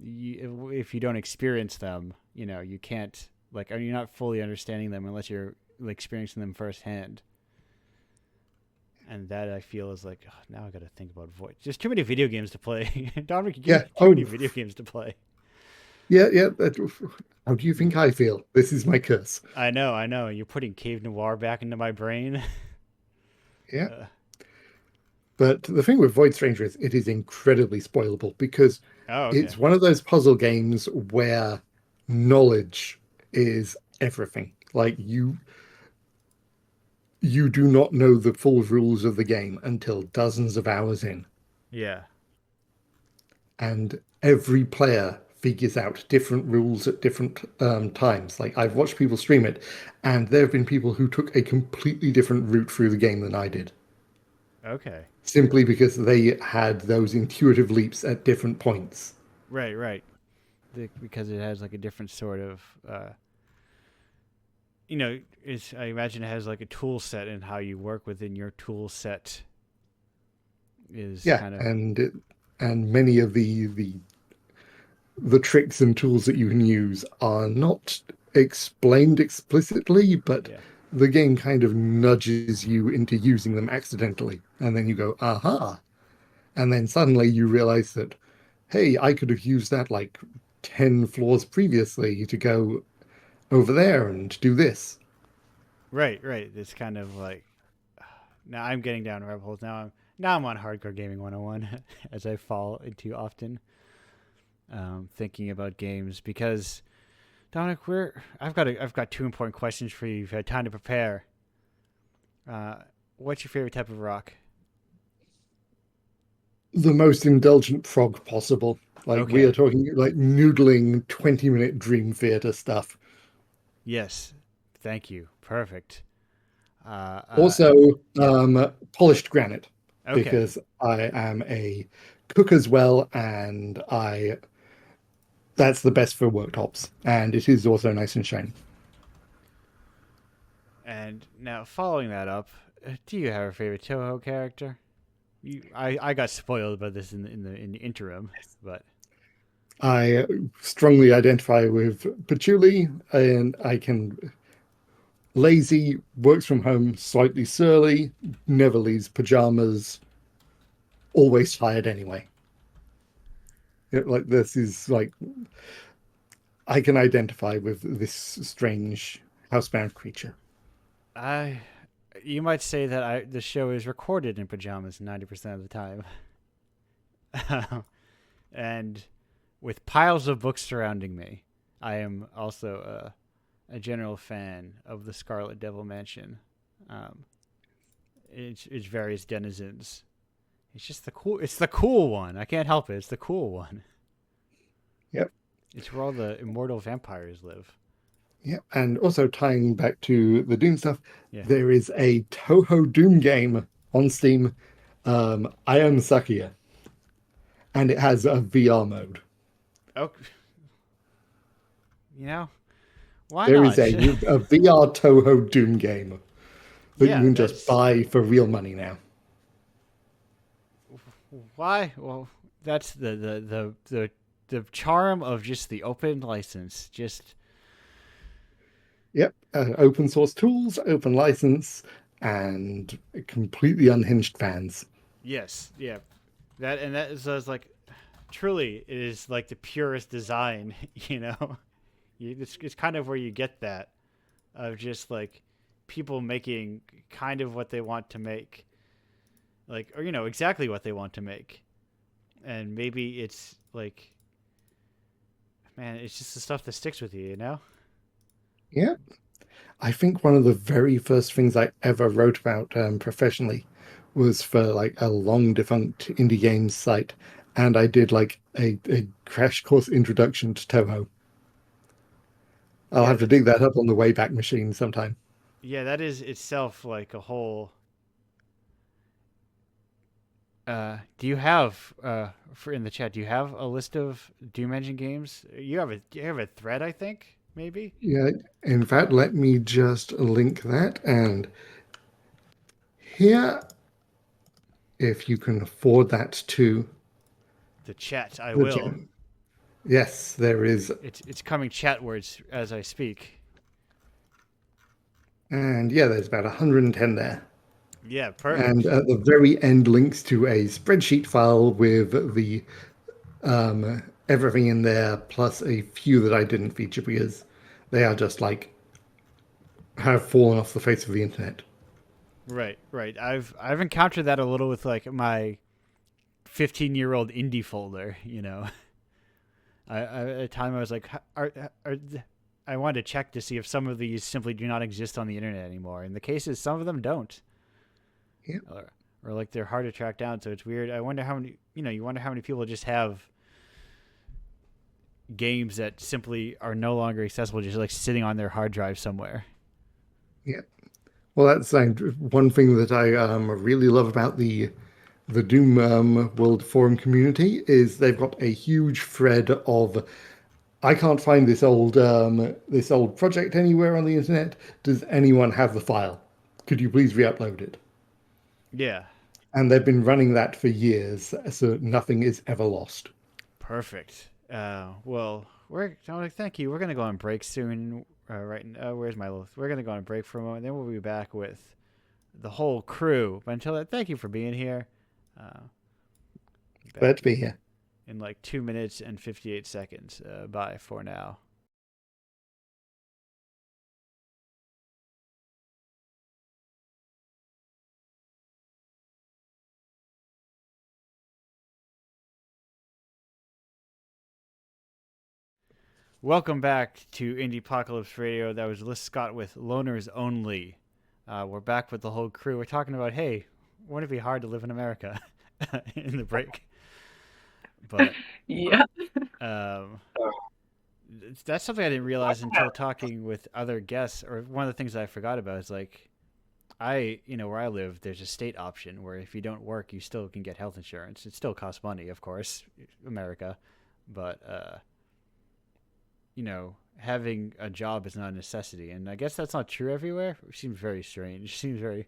If you don't experience them, you can't like. You're not fully understanding them unless you're like, experiencing them firsthand. And that I feel is like now I got to think about voice. Just too many video games to play. Dominic, you give Yeah. me too many video games to play. Yeah, yeah. How do you think I feel? This is my curse. I know. You're putting Cave Noir back into my brain. Yeah. Uh, But the thing with Void Stranger is it is incredibly spoilable because oh, okay. it's one of those puzzle games where knowledge is everything. Like you do not know the full rules of the game until dozens of hours in. Yeah. And every player figures out different rules at different times. Like I've watched people stream it, and there have been people who took a completely different route through the game than I did, Okay. simply because they had those intuitive leaps at different points. Right. Right. Because it has like a different sort of I imagine it has like a tool set, and how you work within your tool set is Yeah, kind of and many of the tricks and tools that you can use are not explained explicitly, but yeah. the game kind of nudges you into using them accidentally. And then you go, aha. And then suddenly you realize that, hey, I could have used that like 10 floors previously to go over there and do this. Right, right. It's kind of like now I'm getting down rabbit holes. Now I'm on hardcore gaming 101 as I fall into often thinking about games because Dominic, I've got two important questions for you. You've had time to prepare. What's your favorite type of rock? The most indulgent frog possible. Like we are Okay. talking like noodling 20-minute dream theater stuff. Yes. Thank you. Perfect. Also, Yeah. polished granite Okay. because I am a cook as well, and I that's the best for worktops, and it is also nice and shiny. And now following that up, do you have a favorite Toho character? I got spoiled by this in the interim, but I strongly identify with Patchouli, and I can lazy, works from home, slightly surly, never leaves pajamas, always tired anyway. Like this is like I can identify with this strange housebound creature. I you might say that the show is recorded in pajamas 90% of the time. And with piles of books surrounding me, I am also a general fan of the Scarlet Devil Mansion. Um, its various denizens. It's just the cool. It's the cool one. I can't help it. It's the cool one. Yep. It's where all the immortal vampires live. Yeah, and also tying back to the Doom stuff, Yeah. there is a Toho Doom game on Steam, I Am Sakia, and it has a VR mode. Oh, you know why There is not? a VR Toho Doom game that you Yeah, can just that's buy for real money now. why. Well, that's the charm of just the open license. Just Yep, open source tools, open license, and completely unhinged fans. yes, yeah. That is like truly it is like the purest design. It's kind of where you get that of just like people making kind of what they want to make, like or exactly what they want to make, and maybe it's like man, it's just the stuff that sticks with you. Yeah, I think one of the very first things I ever wrote about professionally was for like a long defunct indie games site, and I did like a crash course introduction to Toho. I'll Yeah, have to dig that up on the Wayback Machine sometime. that is itself like a whole. Do you have for in the chat? Do you have a list of Doom Engine games? You have a thread, I think maybe Yeah, in fact, let me just link that. And here, if you can forward that to the chat. I the will. gym. Yes, there is. It's coming chat words as I speak. And yeah, there's about 110 there. Yeah, And perfect. at the very end, links to a spreadsheet file with the everything in there, plus a few that I didn't feature because they are just like have fallen off the face of the internet. Right, right. I've encountered that a little with like my 15-year-old indie folder. At a time I was like, I wanted to check to see if some of these simply do not exist on the internet anymore. And the case is some of them don't, Yeah, or like they're hard to track down. So it's weird. I wonder how many, you wonder how many people just have games that simply are no longer accessible, just like sitting on their hard drive somewhere. yeah. Well, that's one thing that I really love about the Doom World Forum community is they've got a huge thread of I can't find this old project anywhere on the internet. Does anyone have the file? Could you please re-upload it? Yeah, And they've been running that for years, so nothing is ever lost. perfect. Well, thank you. We're gonna go on break soon. Right. Where's my list? We're gonna go on break for a moment. Then we'll be back with the whole crew. But until then, thank you for being here. Uh, Glad back to be here. in like 2 minutes and 58 seconds. Bye for now. Welcome back to Indiepocalypse Radio. That was Liz Scott with Loners Only. We're back with the whole crew. We're talking about, hey, wouldn't it be hard to live in America in the break? But Yeah. um, that's something I didn't realize until talking with other guests. Or one of the things that I forgot about is like, where I live, there's a state option where if you don't work, you still can get health insurance. It still costs money, of course, America. But having a job is not a necessity. And I guess that's not true everywhere. It seems very strange. It seems very,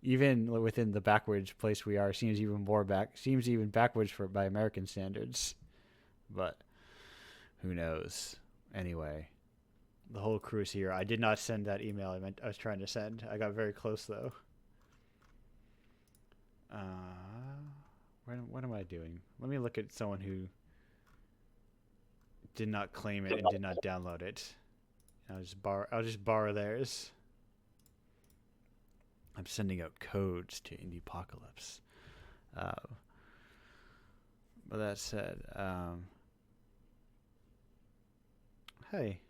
even within the backwards place we are, seems even backwards by American standards. But who knows? Anyway, the whole crew is here. I did not send that email I was trying to send. I got very close though. What am I doing? Let me look at someone who did not claim it and did not download it. I'll just borrow theirs. I'm sending out codes to Indiepocalypse. Uh, but that said, hey,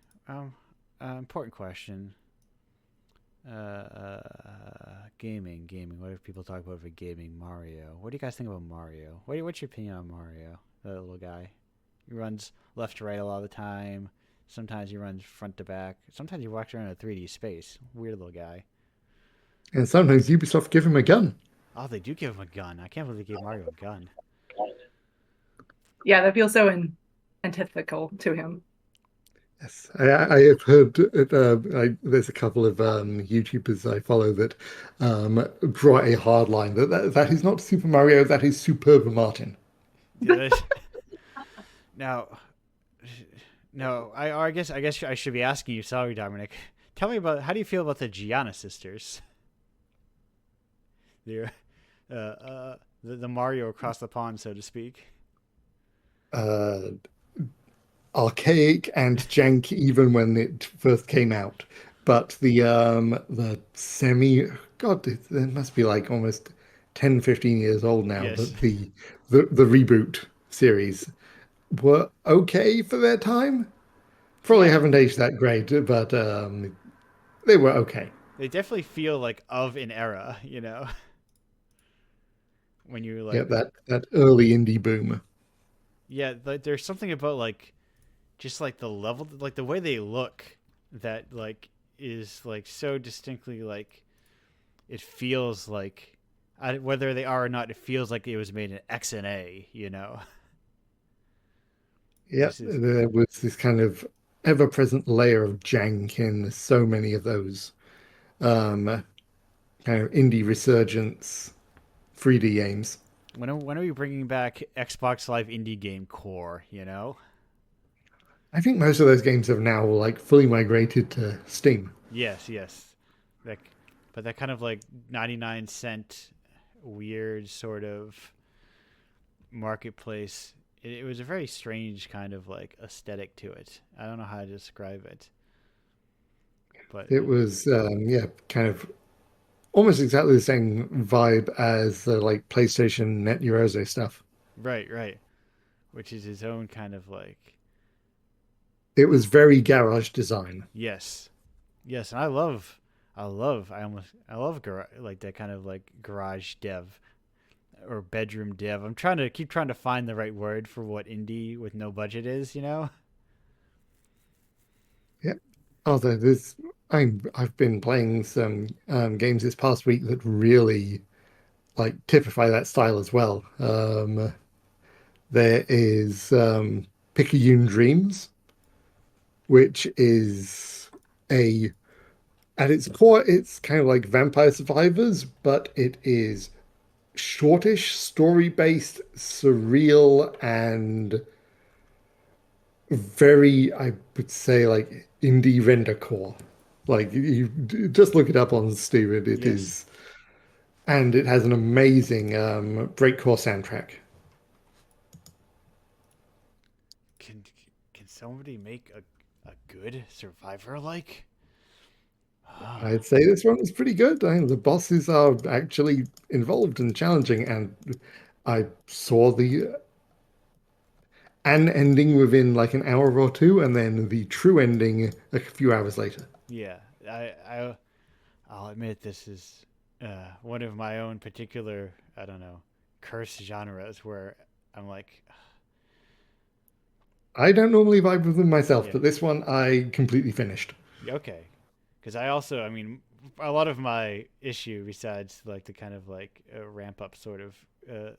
important question. Gaming. What if people talk about for gaming? Mario. What do you guys think about Mario? What's your opinion on Mario? The little guy. He runs left to right a lot of the time. Sometimes he runs front to back. Sometimes he walks around in a 3D space. Weird little guy. And sometimes Ubisoft give him a gun. Oh, they do give him a gun. I can't believe they gave Mario a gun. Yeah, that feels so antithetical to him. Yes, I have heard. There's a couple of YouTubers I follow that draw a hard line that is not Super Mario. That is Superb Martin. Now, no, I guess I should be asking you. Sorry, Dominic. Tell me about how do you feel about the Gianna sisters? The the Mario across the pond, so to speak. Uh, Archaic and jank even when it first came out, but the semi God, it must be like almost 10, 15 years old now. Yes. But the reboot series were okay for their time. Probably Yeah, haven't aged that great, but they were okay. they definitely feel like of an era. when you're Yeah, like, that early indie boom. yeah, like there's something about like just like the level, like the way they look, that like is like so distinctly like it feels like whether they are or not, it feels like it was made in X and A. You know, it Yeah, just is. there was this kind of ever-present layer of jank in so many of those um, kind of indie resurgence 3D games. When are we bringing back Xbox Live Indie Game Core? You know. I think most of those games have now like fully migrated to Steam. Yes, yes. That, but that kind of like 99 cent weird sort of marketplace. It was a very strange kind of like aesthetic to it. I don't know how to describe it, but It was yeah, kind of almost exactly the same vibe as the like PlayStation Net Eurose stuff. right, right. Which is his own kind of like It was very garage design. yes, yes. And I love like that kind of like garage dev or bedroom dev. I'm trying to keep trying to find the right word for what indie with no budget is. You know? Yeah. Although I've been playing some games this past week that really like typify that style as well. There is Picayune Dreams, which is a at its core, it's kind of like Vampire Survivors, but it is shortish, story-based, surreal, and very, I would say, like indie render core. Like you just look it up on Steam, it Yes. is, and it has an amazing breakcore soundtrack. Can can somebody make a good survivor like? Ah, I'd say this one was pretty good. I mean, the bosses are actually involved and challenging, and I saw the an ending within like an hour or two, and then the true ending a few hours later. yeah. I'll admit this is one of my own particular I don't know curse genres where I'm like I don't normally vibe with them myself, yeah but this one I completely finished. yeah, okay because I also I mean a lot of my issue besides like the kind of like ramp up sort of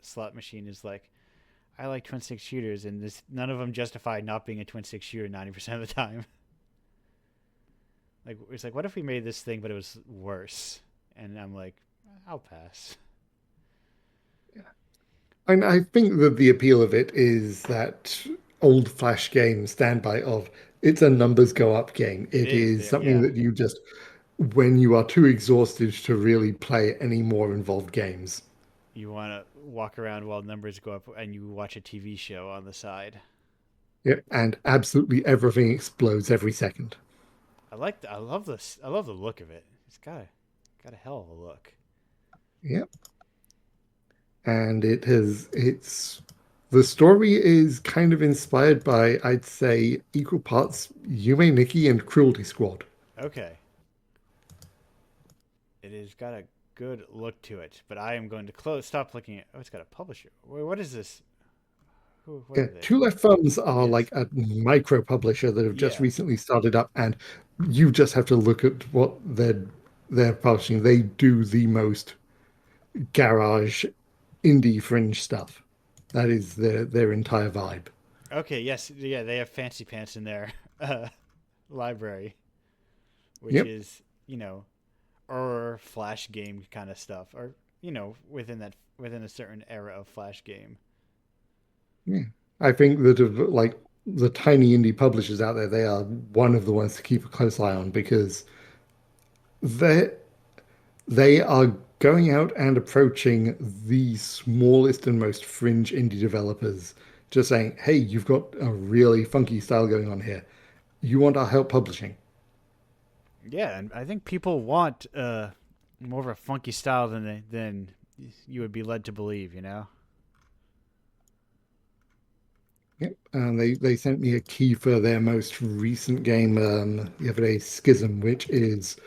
slot machine is like I like twin stick shooters and this none of them justify not being a twin stick shooter 90% of the time. Like it's like what if we made this thing but it was worse? And I'm like I'll pass. And I think that the appeal of it is that old Flash game standby of it's a numbers go up game. It It is is there, something yeah. that you just when you are too exhausted to really play any more involved games. You want to walk around while numbers go up and you watch a TV show on the side. Yep, and absolutely everything explodes every second. I love this. I love the look of it. It's got a hell of a look. Yep. And it's the story is kind of inspired by, I'd say, equal parts Yume Nikki and Cruelty Squad. Okay. It has got a good look to it, but I am going to stop looking at. Oh, it's got a publisher. Wait, what is this? Who? What Yeah, are they? Two Left Thumbs are Yes. like a micro publisher that have just Yeah. recently started up, and you just have to look at what they're publishing. They do the most garage indie fringe stuff. That is their entire vibe. Okay. Yes. Yeah. They have Fancy Pants in their library, which Yep. is or flash game kind of stuff, or within a certain era of flash game. Yeah. I think that of like the tiny indie publishers out there, they are one of the ones to keep a close eye on because they they are going out and approaching the smallest and most fringe indie developers, just saying, "Hey, you've got a really funky style going on here. You want our help publishing?" Yeah, and I think people want more of a funky style than you would be led to believe. You know. Yep. And they sent me a key for their most recent game the other day, Schism, which is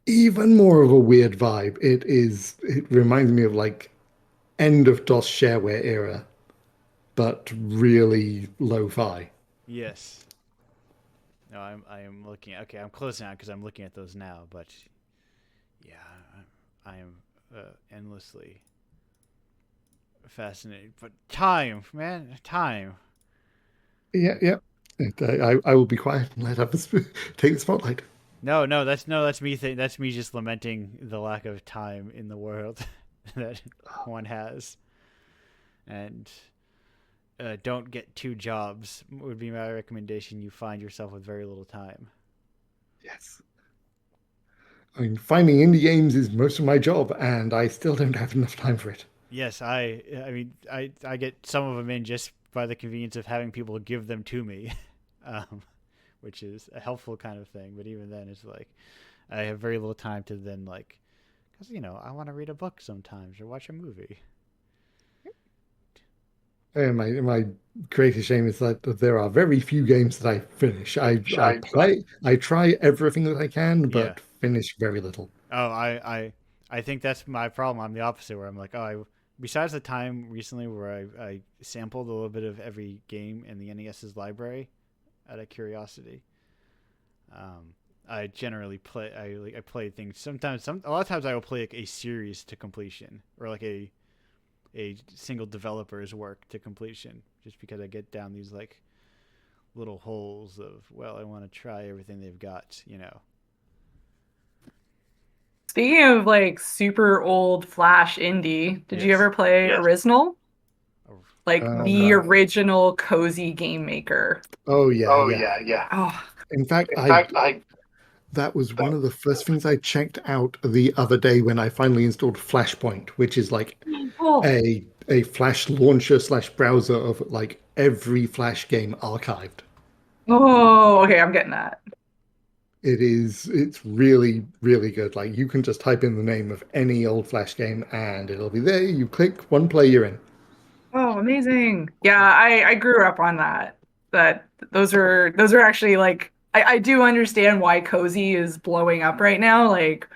even more of a weird vibe. It reminds me of like end of DOS shareware era, but really lo-fi. Yes. No, I am looking. Okay, I'm closing out because I'm looking at those now. But yeah, I am endlessly fascinated. But time, man, time. Yeah, yeah. I will be quiet and let others take the spotlight. That's me. That's me just lamenting the lack of time in the world that one has, and don't get two jobs would be my recommendation. You find yourself with very little time. Yes. I mean, finding indie games is most of my job, and I still don't have enough time for it. Yes, I mean, I get some of them in just by the convenience of having people give them to me, um, which is a helpful kind of thing. But even then, it's like I have very little time to then like, because I want to read a book sometimes or watch a movie. And my greatest shame is that there are very few games that I finish. I play, I try everything that I can, Yeah. but finish very little. Oh, I think that's my problem. I'm the opposite, where I'm like, besides the time recently where I sampled a little bit of every game in the NES's library out of curiosity. I generally play. I play things sometimes. A lot of times I will play like a series to completion, or like a single developer's work to completion, just because I get down these like little holes of, well, I want to try everything they've got. Speaking of like super old Flash indie, did you Yes. ever play Original? Oh, Like the original cozy game maker. Oh yeah, yeah. Oh, In fact, I that was one of the first things I checked out the other day when I finally installed Flashpoint, which is like cool. a Flash launcher slash browser of like every Flash game archived. Oh, okay, I'm getting that. It's really, really good. Like you can just type in the name of any old Flash game and it'll be there. You click one play, you're in. Oh, amazing. Yeah, I grew up on that. That those are actually like I do understand why cozy is blowing up right now. Like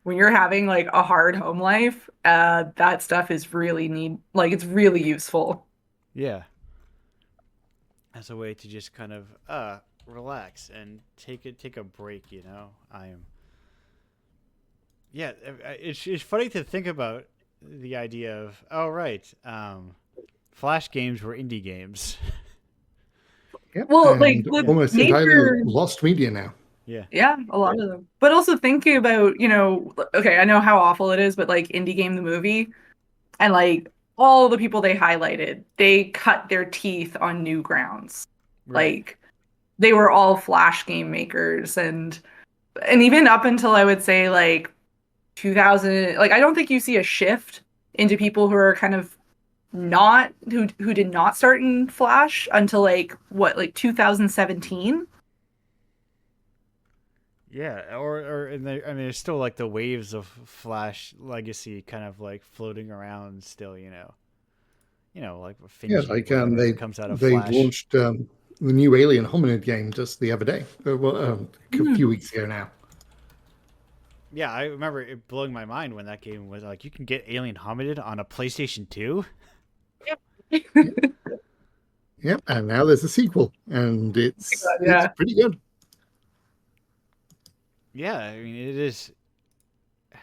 when you're having like a hard home life, that stuff is really it's really useful. yeah. As a way to just kind of relax and take a break. I am. Yeah, it's funny to think about the idea of, oh right, Flash games were indie games. Yep. Well, like And the almost entirely nature, lost media now. Yeah. yeah, a lot of them. But also thinking about, okay, I know how awful it is, but like Indie Game the movie and like all the people they highlighted, they cut their teeth on new grounds. Right. Like they were all Flash game makers and even up until I would say like 2000, like I don't think you see a shift into people who are kind of not who did not start in Flash until like what, like 2017. Yeah, or and I mean, there's still like the waves of Flash legacy kind of like floating around still. Like Yeah, Finji, like whatever they comes out of they Flash. launched the new Alien Hominid game just the other day. A Mm. few weeks ago now. Yeah, I remember it blowing my mind when that game was like, you can get Alien Hominid on a PlayStation 2. Yep, and now there's a sequel, and it's Yeah. pretty good. Yeah, I mean it is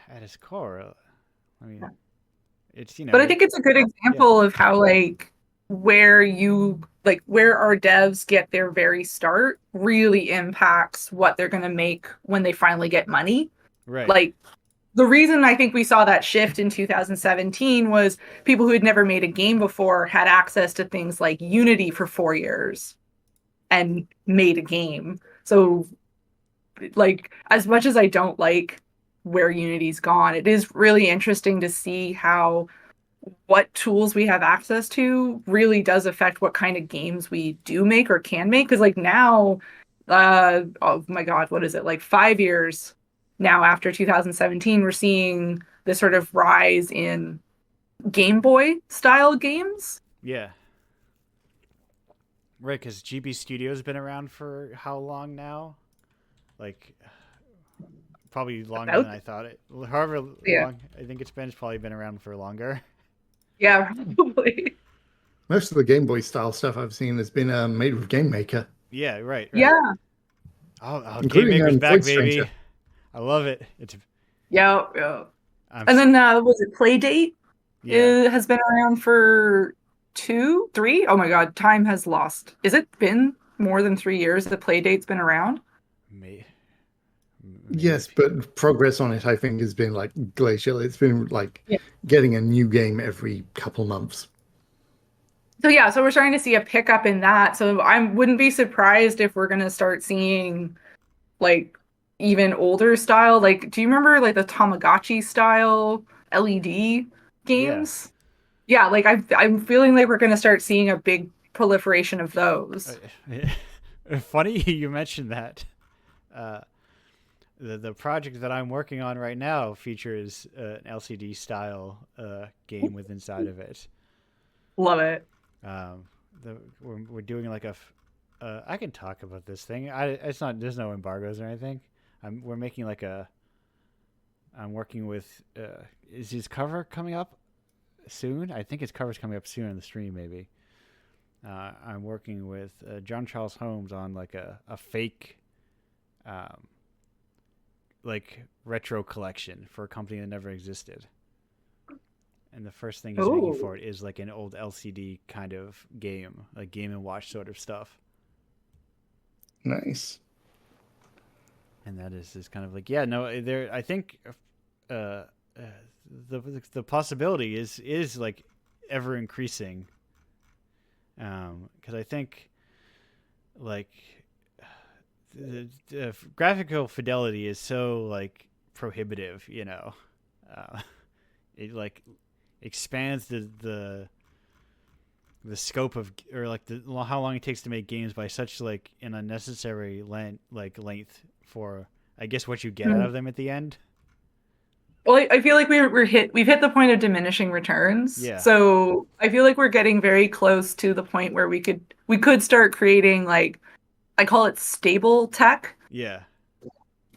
at its core. I mean, it's But I think it's a good yeah, example of how where our devs get their very start really impacts what they're going to make when they finally get money. right. Like the reason I think we saw that shift in 2017 was people who had never made a game before had access to things like Unity for 4 years and made a game. So like as much as I don't like where Unity's gone, it is really interesting to see how what tools we have access to really does affect what kind of games we do make or can make. Because like now, oh my God, what is it? Like 5 years now after 2017, we're seeing this sort of rise in Game Boy style games. Yeah. Right, because GB Studio's been around for how long now? Like, probably longer About than I thought it. However yeah. long I think it's probably been around for longer. Yeah, probably. Most of the Game Boy style stuff I've seen has been made with Game Maker, Yeah, right. Yeah, Oh, Game including Maker's back, Void Stranger. baby. I love it. It's yeah. I'm And s- then was it Playdate? yeah. It has been around for 2, 3. Oh my God, time has lost. Is it been more than 3 years that Playdate's been around? May, maybe Yes, but progress on it, I think, has been like glacial. It's been like Yeah. getting a new game every couple months. So yeah, so we're starting to see a pickup in that. So I wouldn't be surprised if we're gonna start seeing like even older style. Like, do you remember like the Tamagotchi style LED yeah. games? Yeah, like I'm feeling like we're gonna start seeing a big proliferation of Uh, those. Funny you mentioned that. Uh, the project that I'm working on right now features an LCD style game with inside of it. Love it. Um, we're doing like I can talk about this thing. It's not, there's no embargoes or anything. We're making like a. I'm working with. Is his cover coming up soon? I think his cover's coming up soon on the stream, maybe. I'm working with John Charles Holmes on like a fake, um, like retro collection for a company that never existed. And the first thing he's making Oh, for it is like an old LCD kind of game, like Game and Watch sort of stuff. Nice. And that is kind of like, yeah, no, there. I think uh, uh, the possibility is like ever increasing. Because I think like the graphical fidelity is so like prohibitive, you know. Uh, it like expands the scope of, or like the how long it takes to make games by such like an unnecessary length for, I guess, what you get out hmm. of them at the end. Well, I feel like we've hit the point of diminishing returns. Yeah, So I feel like we're getting very close to the point where we could start creating like I call it stable tech. yeah,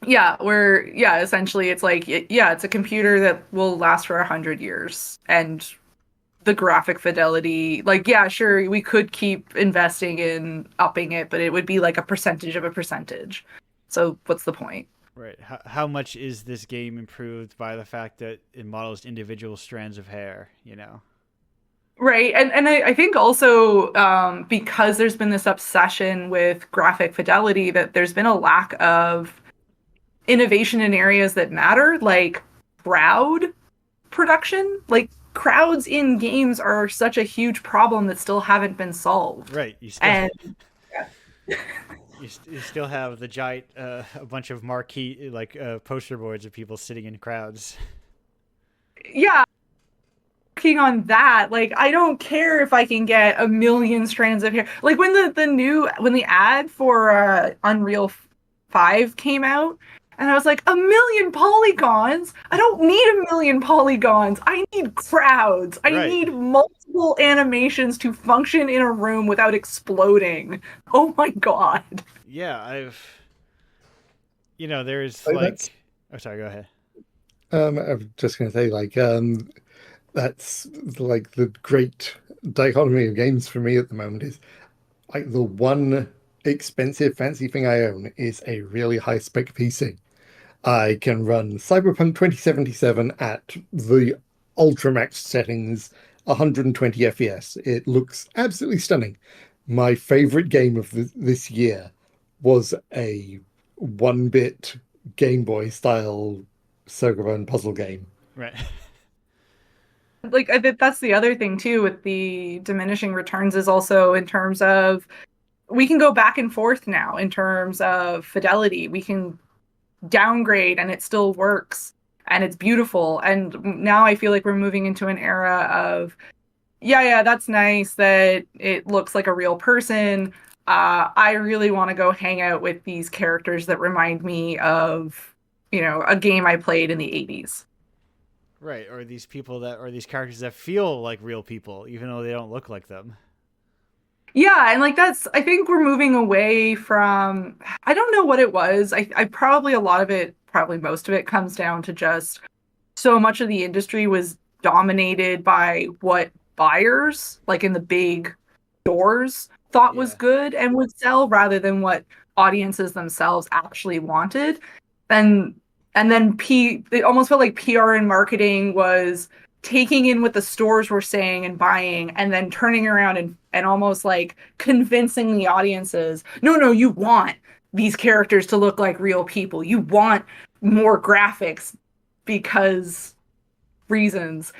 Yeah, where yeah, essentially it's like yeah, it's a computer that will last for 100 years, and the graphic fidelity, like yeah, sure, we could keep investing in upping it, but it would be like a percentage of a percentage. So what's the point? right. How much is this game improved by the fact that it models individual strands of hair? You know. Right. And I think also because there's been this obsession with graphic fidelity that there's been a lack of innovation in areas that matter, like crowd production. Like crowds in games are such a huge problem that still haven't been solved. Right. You still And you still have the giant a bunch of marquee like poster boards of people sitting in crowds. yeah, working on that, like I don't care if I can get a million strands of hair. Like when the ad for Unreal 5 came out, and I was like, a million polygons? I don't need a million polygons. I need crowds. I Right. need multiple animations to function in a room without exploding. Oh my God. Yeah, there's Like that's like, oh, sorry, go ahead. I'm just gonna say like that's like the great dichotomy of games for me at the moment is like the one expensive fancy thing I own is a really high spec PC. I can run Cyberpunk 2077 at the ultra max settings, 120 FPS. It looks absolutely stunning. My favorite game of this year was a 1-bit Game Boy style Sokoban puzzle game. Right. Like I think that's the other thing too with the diminishing returns is also in terms of we can go back and forth now in terms of fidelity. We can downgrade and it still works and it's beautiful. And now I feel like we're moving into an era of, yeah, that's nice that it looks like a real person. I really want to go hang out with these characters that remind me of, a game I played in the 80s. Right. Or these people that, or these characters that feel like real people, even though they don't look like them. Yeah, and like I think we're moving away from, I don't know what it was. I probably a lot of it, probably most of it comes down to just so much of the industry was dominated by what buyers, like in the big stores, thought was Yeah. good and would sell rather than what audiences themselves actually wanted. And then it almost felt like PR and marketing was taking in what the stores were saying and buying and then turning around and almost like convincing the audiences, no, you want these characters to look like real people. You want more graphics because reasons.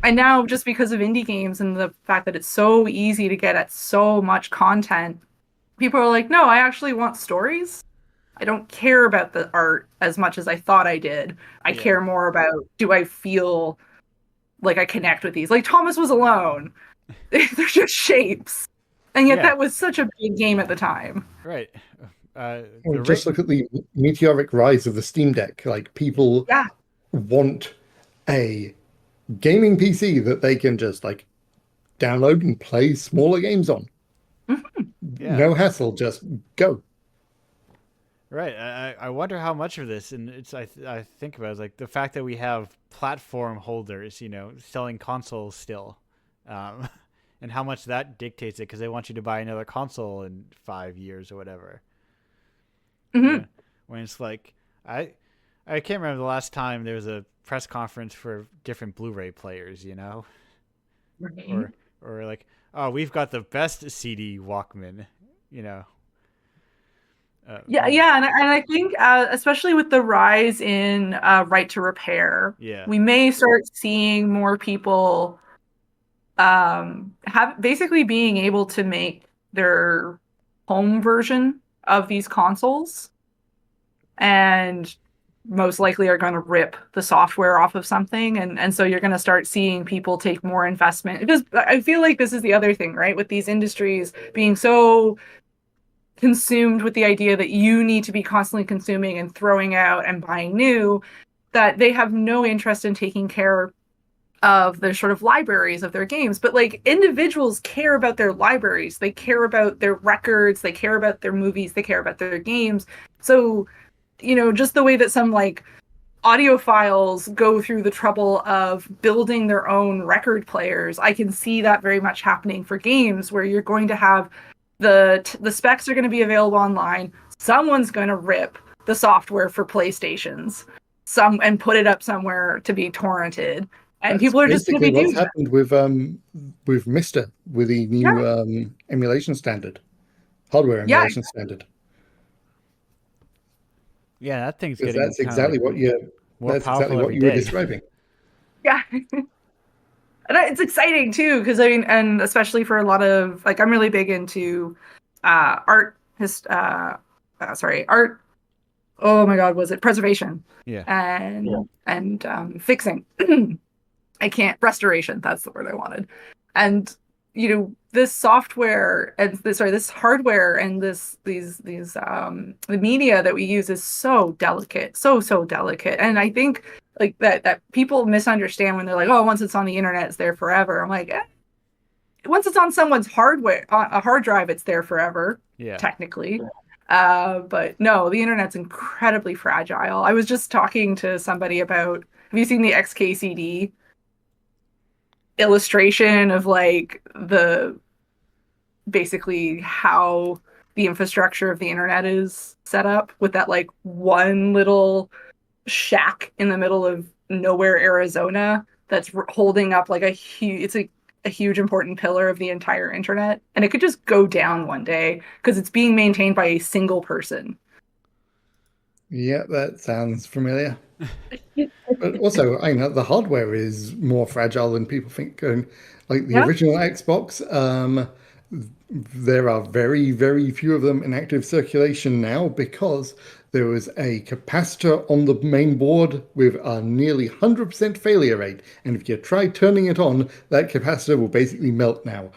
And now, just because of indie games and the fact that it's so easy to get at so much content, people are like, no, I actually want stories. I don't care about the art as much as I thought I did. I Yeah. care more about, do I feel like I connect with these? Like Thomas was alone. They're just shapes. And yet Yeah. that was such a big game at the time. Right. Well, The just look at the meteoric rise of the Steam Deck. Like, people Yeah. want a gaming PC that they can just like download and play smaller games on. Yeah. No hassle, just go. Right. I wonder how much of this, and I think about it, is like the fact that we have platform holders, selling consoles still, um, and how much that dictates it because they want you to buy another console in 5 years or whatever. Mm-hmm. When it's like I can't remember the last time there was a press conference for different Blu-ray players, Right. or like, oh, we've got the best CD Walkman, you know. Yeah, and I think especially with the rise in right to repair, Yeah. we may start seeing more people have basically being able to make their home version of these consoles, and most likely are going to rip the software off of something, and so you're going to start seeing people take more investment because I feel like this is the other thing, right? With these industries being so consumed with the idea that you need to be constantly consuming and throwing out and buying new, that they have no interest in taking care of their sort of libraries of their games. But like individuals care about their libraries, they care about their records, they care about their movies, they care about their games. So, just the way that some like audiophiles go through the trouble of building their own record players, I can see that very much happening for games where you're going to have the specs are going to be available online. Someone's going to rip the software for PlayStations and put it up somewhere to be torrented, and That's people are just going to basically be what's doing that. happened with Mister, with the Yeah, new emulation standard, hardware yeah, emulation standard. Yeah, that thing's Because getting kind of like more that's exactly powerful what every you were day. describing. yeah. And it's exciting too because I mean, and especially for a lot of like, I'm really big into art, art. Oh my God, was it preservation Yeah. and fixing? I can't restoration. That's the word I wanted. And this software and this hardware and the media that we use is so delicate, so delicate. And I think like that people misunderstand when they're like, oh, once it's on the internet, it's there forever. I'm like, once it's on someone's hardware, a hard drive, it's there forever, Yeah. technically. But no, the internet's incredibly fragile. I was just talking to somebody about, have you seen the XKCD illustration of like the basically how the infrastructure of the internet is set up with that like one little shack in the middle of nowhere, Arizona, that's holding up like a huge important pillar of the entire internet, and it could just go down one day because it's being maintained by a single person. Yeah, that sounds familiar. But also, I know the hardware is more fragile than people think. Like the Yeah. original Xbox, there are very, very few of them in active circulation now because there was a capacitor on the main board with a nearly 100% failure rate. And if you try turning it on, that capacitor will basically melt now.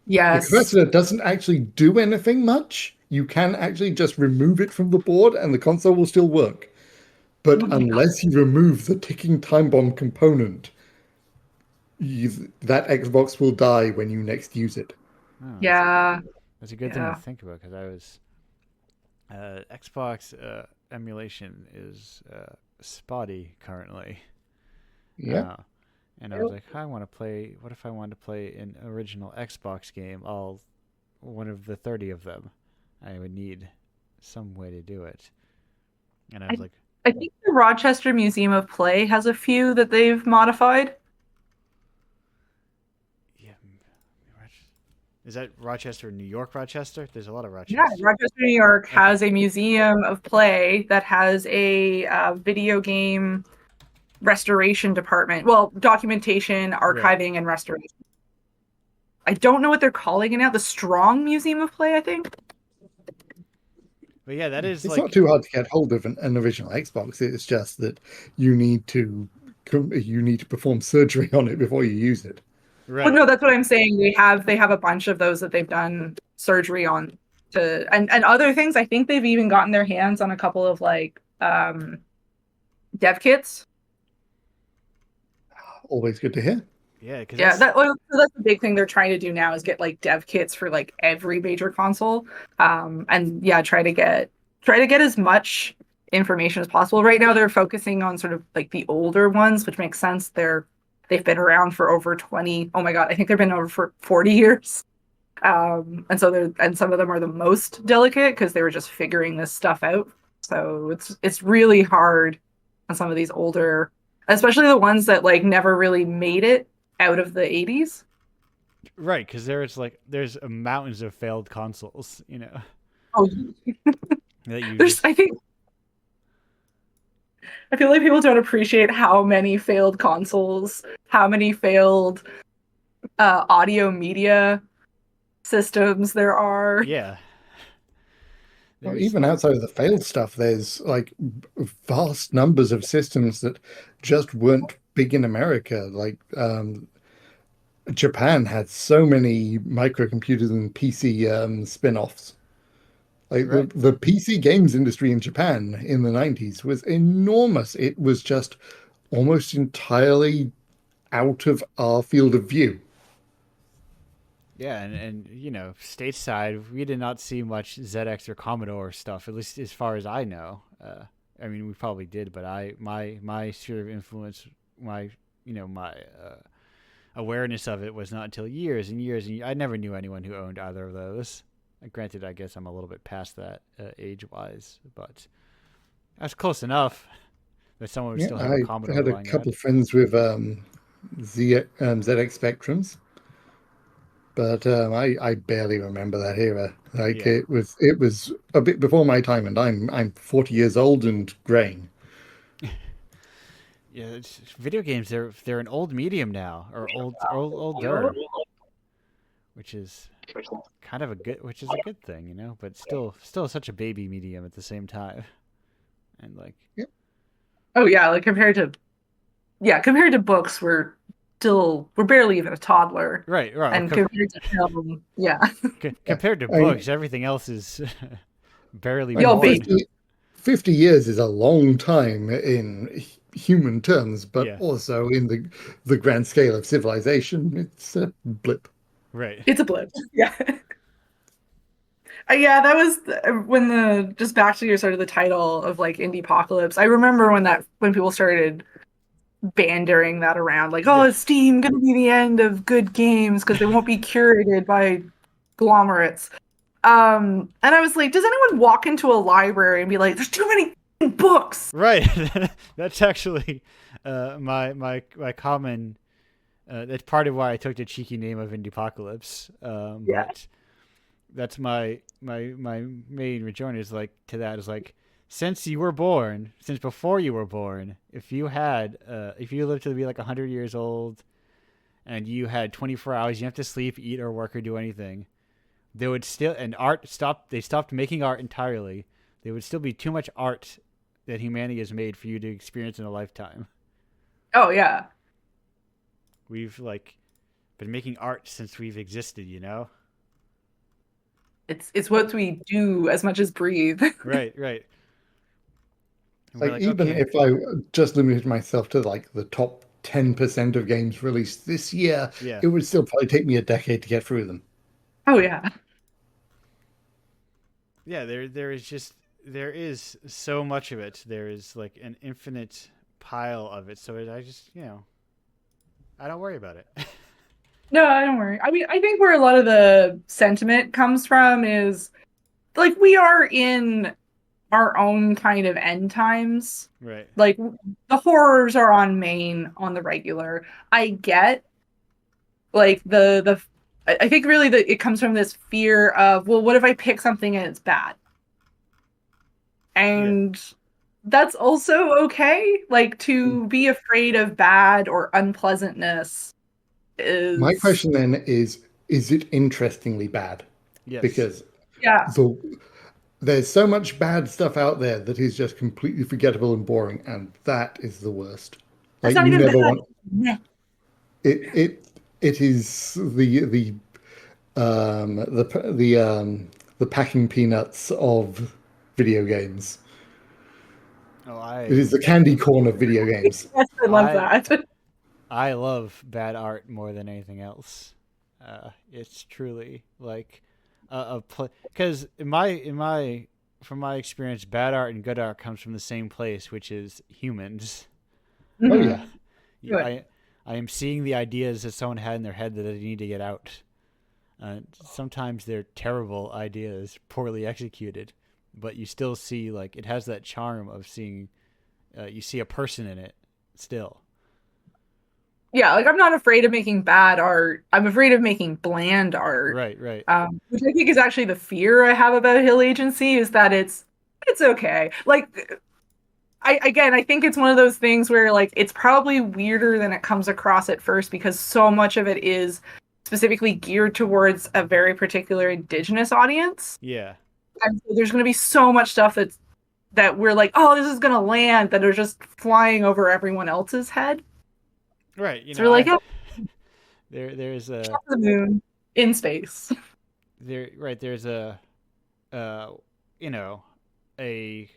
The Yes. capacitor doesn't actually do anything much. You can actually just remove it from the board and the console will still work. But Oh my God. unless you remove the ticking time bomb component, that Xbox will die when you next use it. Oh, Yeah. that's a good thing to Yeah. think about because I was Xbox emulation is spotty currently. Yeah. Uh, And I was like, I want to play. What if I wanted to play an original Xbox game? All one of the 30 of them. I would need some way to do it. And I was I, like, I think the Rochester Museum of Play has a few that they've modified. yeah. Is that Rochester, New York, Rochester? There's a lot of Yeah, Rochester. Rochester, New York Okay. has a museum of play that has a video game restoration department. Well, documentation, Right. archiving, and restoration. I don't know what they're calling it now. The Strong Museum of Play, I think. But yeah, that is It's not like too hard to get hold of an original Xbox. It's just that you need to you need to perform surgery on it before you use it. Well, right. no, that's what I'm saying. They have a bunch of those that they've done surgery on to and other things. I think they've even gotten their hands on a couple of like dev kits. Always good to hear. Yeah, because Yeah, that's so that's the big thing they're trying to do now is get like dev kits for like every major console. And yeah, try to get as much information as possible. Right now they're focusing on sort of like the older ones, which makes sense. They've been around for over 20. Oh my God, I think they've been over for 40 years. And some of them are the most delicate because they were just figuring this stuff out. So it's really hard on some of these older, especially the ones that like never really made it out of the 80s. right. Because there's mountains of failed consoles. Oh, That you there's just I feel like people don't appreciate how many failed consoles, how many failed audio media systems there are. yeah. Well, There's even outside of the failed stuff, there's like vast numbers of systems that just weren't big in America. Like Japan had so many microcomputers and PC spin-offs. Like right. the PC games industry in Japan in the 90s was enormous. It was just almost entirely out of our field of view. Yeah, and stateside, we did not see much ZX or Commodore stuff, at least as far as I know. I mean, we probably did, but my sphere of influence, my awareness of it was not until years and years, and I never knew anyone who owned either of those. Granted, I guess I'm a little bit past that age-wise, but that's close enough that someone would Yeah, still have a I Commodore had a lying couple around. of friends with ZX Spectrums, but I barely remember that era. Like Yeah. it was a bit before my time, and I'm 40 years old and graying. Yeah, video games. They're an old medium now, or older, which is kind of which is a good thing, but still such a baby medium at the same time. And like, Yeah, Oh yeah, like compared to books, we're barely even a toddler. right, right. And compared to film, yeah. yeah. Compared to I mean, books, everything else is barely like Yo, born. baby. 50 years is a long time in human terms, but Yeah, also in the grand scale of civilization, it's a blip. right. It's a blip. Yeah. Yeah, that was when just back to your sort of the title of like Indiepocalypse. I remember when people started bandering that around, like, oh, Yeah, is Steam gonna be the end of good games because they won't be curated by conglomerates? And I was like, does anyone walk into a library and be like, there's too many books? right. That's actually my common. That's part of why I took the cheeky name of Indiepocalypse. Yeah. But that's my main rejoinder is like to that is like since before you were born, if you lived to be like 100 years old and you had 24 hours, you have to sleep, eat, or work or do anything. There would still and art stopped. They stopped making art entirely. There would still be too much art that humanity has made for you to experience in a lifetime. Oh yeah. We've like been making art since we've existed. It's what we do as much as breathe. Right, right. And we're Like like, even okay, if I just limited myself to like the top 10% of games released this year, yeah. it would still probably take me a decade to get through them. Oh yeah. Yeah, there is so much of it. There is like an infinite pile of it. So I just I don't worry about it. No, don't worry. I mean, I think where a lot of the sentiment comes from is like we are in our own kind of end times. Right. Like the horrors are on main on the regular. I get like the I think really that it comes from this fear of, well, what if I pick something and it's bad? Yeah. And that's also okay. Like to be afraid of bad or unpleasantness My is, question then is it interestingly bad? Yes. Because yeah, the there's so much bad stuff out there that is just completely forgettable and boring, and that is the worst. that's Like not you even never bad. want Meh. it. It is the packing peanuts of video games. Oh, It is the candy corn of video games. Yes, I love I that. I love bad art more than anything else. It's truly like a because in my from my experience, bad art and good art comes from the same place, which is humans. Oh Hmm. yeah, Uh, Good. I am seeing the ideas that someone had in their head that they need to get out. Sometimes they're terrible ideas, poorly executed, but you still see like it has that charm of seeing. You see a person in it still. Yeah, like I'm not afraid of making bad art. I'm afraid of making bland art. Right, right. Which I think is actually the fear I have about Hill Agency is that it's okay. Like I think it's one of those things where like it's probably weirder than it comes across at first because so much of it is specifically geared towards a very particular indigenous audience. Yeah. And so there's going to be so much stuff that we're like, oh, this is going to land that are just flying over everyone else's head. Right. You So know, we're like, I yeah, there's a top of the moon in space. there's a uh you know a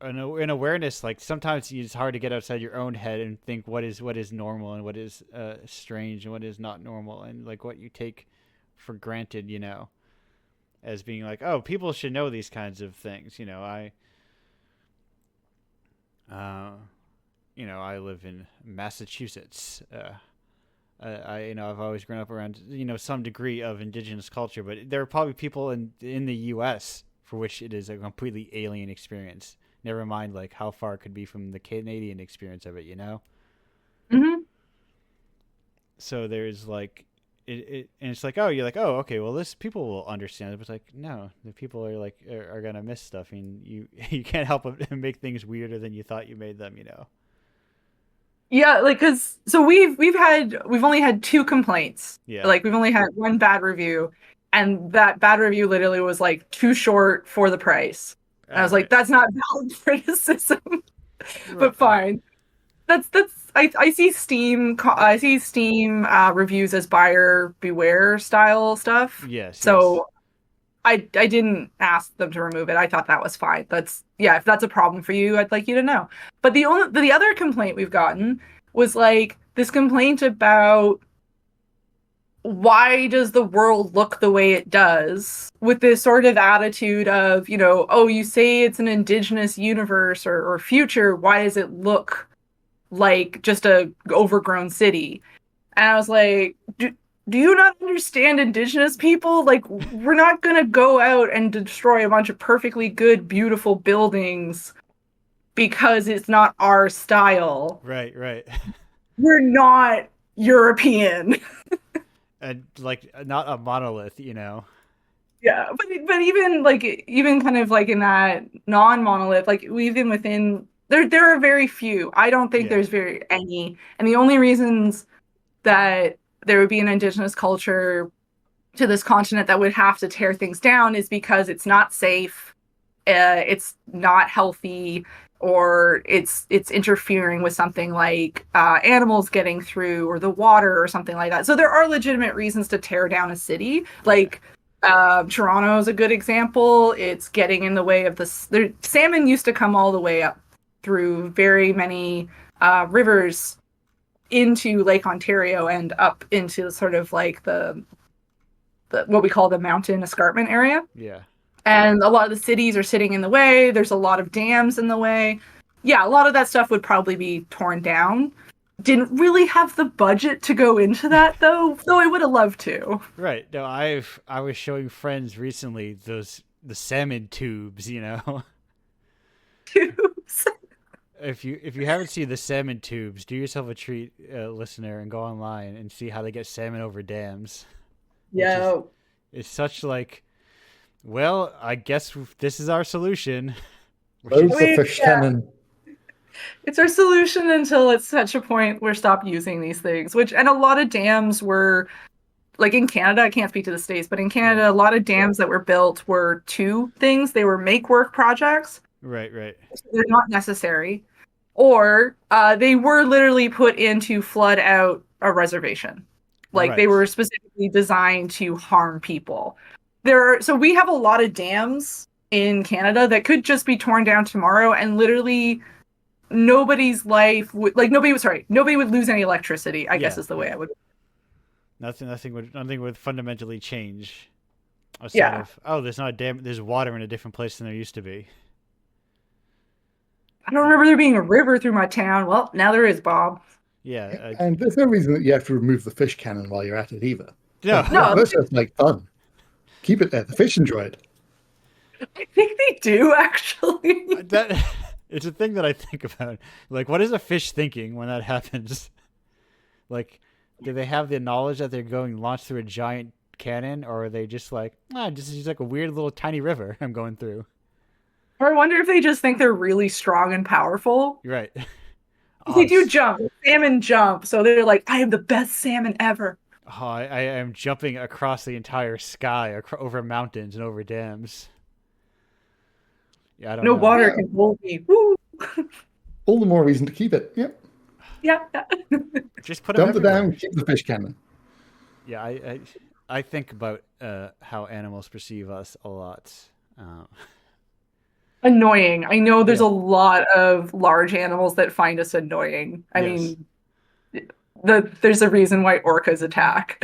an awareness like sometimes it's hard to get outside your own head and think what is normal and what is strange and what is not normal and like what you take for granted, as being like, oh, people should know these kinds of things. Uh I live in Massachusetts. I've always grown up around some degree of indigenous culture, but there are probably people in the U.S. for which it is a completely alien experience. Never mind like how far it could be from the Canadian experience of it. Hmm. So there's like and it's like, oh, you're like, oh, okay, well this people will understand it, but it's like, no, the people are like are gonna miss stuff, and you you can't help but make things weirder than you thought you made them. Yeah, like because so we've only had two complaints. Yeah. Like we've only had one bad review, and that bad review literally was like too short for the price. And I All was like, right. that's not valid criticism, Right. but fine. That's I see Steam reviews as buyer beware style stuff. Yes. Yes. So I didn't ask them to remove it. I thought that was fine. That's yeah, if that's a problem for you, I'd like you to know. But the other complaint we've gotten was like this complaint about why does the world look the way it does with this sort of attitude of, oh, you say it's an indigenous universe or future, why does it look like just a overgrown city? And I was like, do you not understand indigenous people? Like, we're not going to go out and destroy a bunch of perfectly good, beautiful buildings because it's not our style. Right. Right. We're not European. And like not a monolith. Yeah, but even kind of like in that non-monolith, like even within there are very few. I don't think Yeah. there's very any. And the only reasons that there would be an indigenous culture to this continent that would have to tear things down is because it's not safe, it's not healthy, or it's interfering with something like animals getting through or the water or something like that. So there are legitimate reasons to tear down a city. Yeah. Like Toronto is a good example. It's getting in the way of the salmon used to come all the way up through very many rivers into Lake Ontario and up into sort of like the what we call the mountain escarpment area. Yeah. And a lot of the cities are sitting in the way. There's a lot of dams in the way. Yeah, a lot of that stuff would probably be torn down. didn't really have the budget to go into that though I would have loved to. Right. No, I was showing friends recently the salmon tubes, you know. If you haven't seen the salmon tubes, do yourself a treat, listener, and go online and see how they get salmon over dams. Which is Yeah. it's such like, well, I guess this is our solution. Which Loads is of Wait, fish yeah. cannon. It's our solution until it's such a point where stop using these things. Which and a lot of dams were like in Canada, I can't speak to the States, but in yeah. Canada, a lot of dams that were built were two things. They were make work projects. Right, right. They're not necessary. Or they were literally put in to flood out a reservation. Like they Right. were specifically designed to harm people. So we have a lot of dams in Canada that could just be torn down tomorrow and literally nobody's life would like nobody would lose any electricity, I guess Yeah, is the way yeah. I would. Nothing would fundamentally change. Outside Yeah. of, oh, there's not a dam, there's water in a different place than there used to be. I don't remember there being a river through my town. Well, now there is, Bob. Yeah. And there's no reason that you have to remove the fish cannon while you're at it either. No. No, That's just like fun. Keep it there. The fish enjoy it. I think they do actually. that it's a thing that I think about. Like, what is a fish thinking when that happens? Like, do they have the knowledge that they're going launched through a giant cannon, or are they just like, this is just like a weird little tiny river I'm going through? Or I wonder if they just think they're really strong and powerful. You're right. They do jump. Salmon jump. So they're like, I am the best salmon ever. Oh, I am jumping across the entire sky, over mountains and over dams. Yeah, I don't No know. water Yeah. can hold me. Woo. All the more reason to keep it. Yep. Yeah. Just put them Dump it everywhere. down, keep the fish cannon. Yeah, I think about how animals perceive us a lot. Um, Annoying. I know there's Yeah. a lot of large animals that find us annoying. I Yes. mean, there's a reason why orcas attack.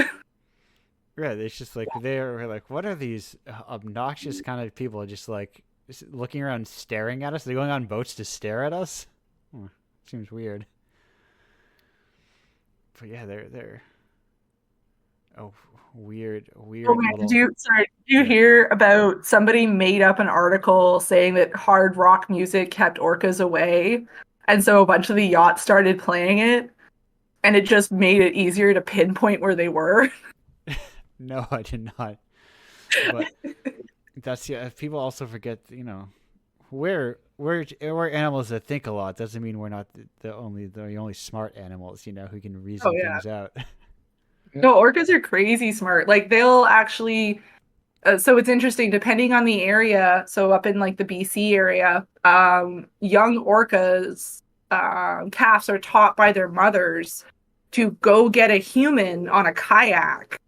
Right, it's just like they're like, what are these obnoxious kind of people just like looking around staring at us? They're going on boats to stare at us. Seems weird. But yeah, they're oh weird Oh man, little. did you Yeah. hear about somebody made up an article saying that hard rock music kept orcas away? And so a bunch of the yachts started playing it, and it just made it easier to pinpoint where they were. No, I did not. But that's people also forget, we're animals that think a lot. Doesn't mean we're not the only smart animals, who can reason Oh yeah. things out. No, orcas are crazy smart. Like they'll actually so it's interesting depending on the area. So up in like the BC area, young orcas calves are taught by their mothers to go get a human on a kayak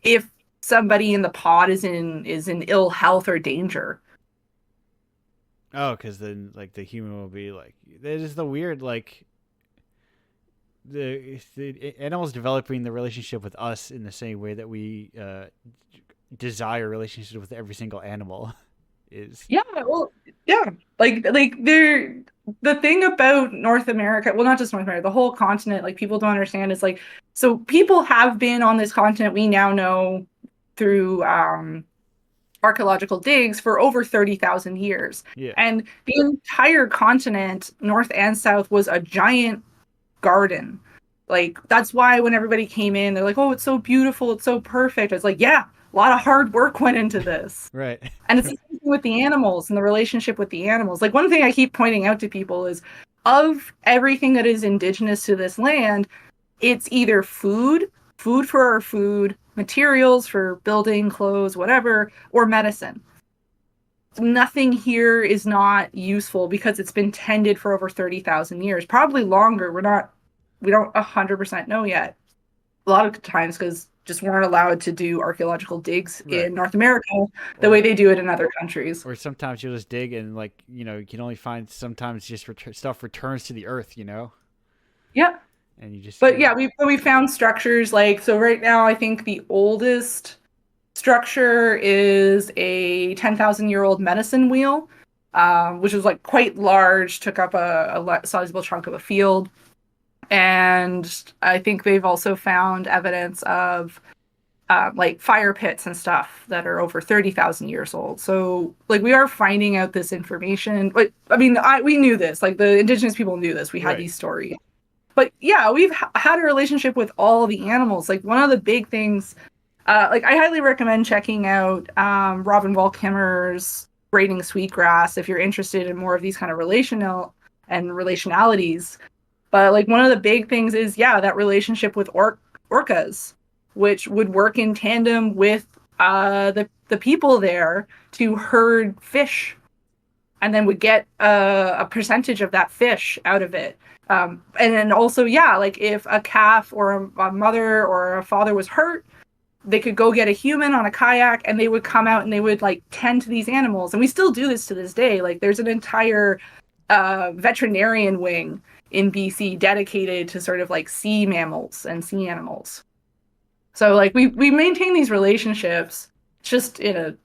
if somebody in the pod is in ill health or danger. Oh, because then like the human will be like, there's the weird like the animals developing the relationship with us in the same way that we desire relationships with every single animal is. Yeah, well, yeah. Like they're the thing about North America, well, not just North America, the whole continent, like people don't understand is like so people have been on this continent, we now know through archaeological digs for over 30,000 years. Yeah. And the entire continent, north and south, was a giant garden. Like that's why when everybody came in, they're like, "Oh, it's so beautiful, it's so perfect." It's like, yeah, a lot of hard work went into this. Right. And it's the same thing with the animals and the relationship with the animals. Like one thing I keep pointing out to people is of everything that is indigenous to this land, it's either food for our food, materials for building, clothes, whatever, or medicine. Nothing here is not useful because it's been tended for over 30,000 years, probably longer. We don't 100% know yet. A lot of times because just weren't allowed to do archaeological digs Right. in North America the way they do it in other countries. Or sometimes you'll just dig and like, you can only find sometimes just stuff returns to the earth, Yeah. and you just. But yeah, we found structures like so right now I think the oldest structure is a 10,000-year-old medicine wheel, which was like quite large, took up a sizable chunk of a field. And I think they've also found evidence of like fire pits and stuff that are over 30,000 years old. So like we are finding out this information. But I mean, we knew this. Like the indigenous people knew this. We had Right. these stories. But yeah, we've had a relationship with all the animals. Like one of the big things, like I highly recommend checking out Robin Wall-Kimmerer's Braiding Sweetgrass if you're interested in more of these kind of relational and relationalities. But like one of the big things is yeah, that relationship with orcas, which would work in tandem with the people there to herd fish, and then would get a percentage of that fish out of it. And then also yeah, like if a calf or a mother or a father was hurt, they could go get a human on a kayak and they would come out and they would like tend to these animals. And we still do this to this day. Like there's an entire veterinarian wing in BC dedicated to sort of like sea mammals and sea animals. So like we maintain these relationships just in a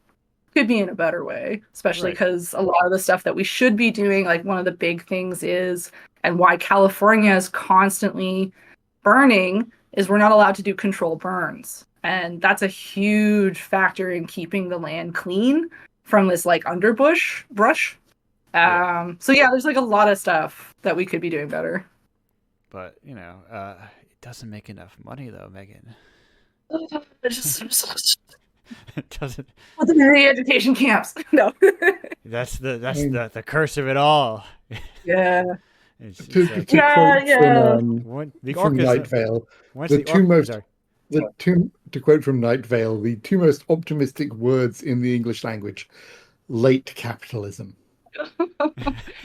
could be in a better way, especially Right. because a lot of the stuff that we should be doing, like one of the big things is, and why California is constantly burning, is we're not allowed to do controlled burns. And that's a huge factor in keeping the land clean from this like underbush brush. Yeah. So yeah, there's like a lot of stuff that we could be doing better. But it doesn't make enough money though, Megan. It's just It doesn't. the education camps. No. That's the I mean, the curse of it all. Yeah. to, It's like to Yeah, quote yeah. the from Night orcas. Vale, Once the the two orcas most are the two to quote from Night Vale, the two most optimistic words in the English language: late capitalism.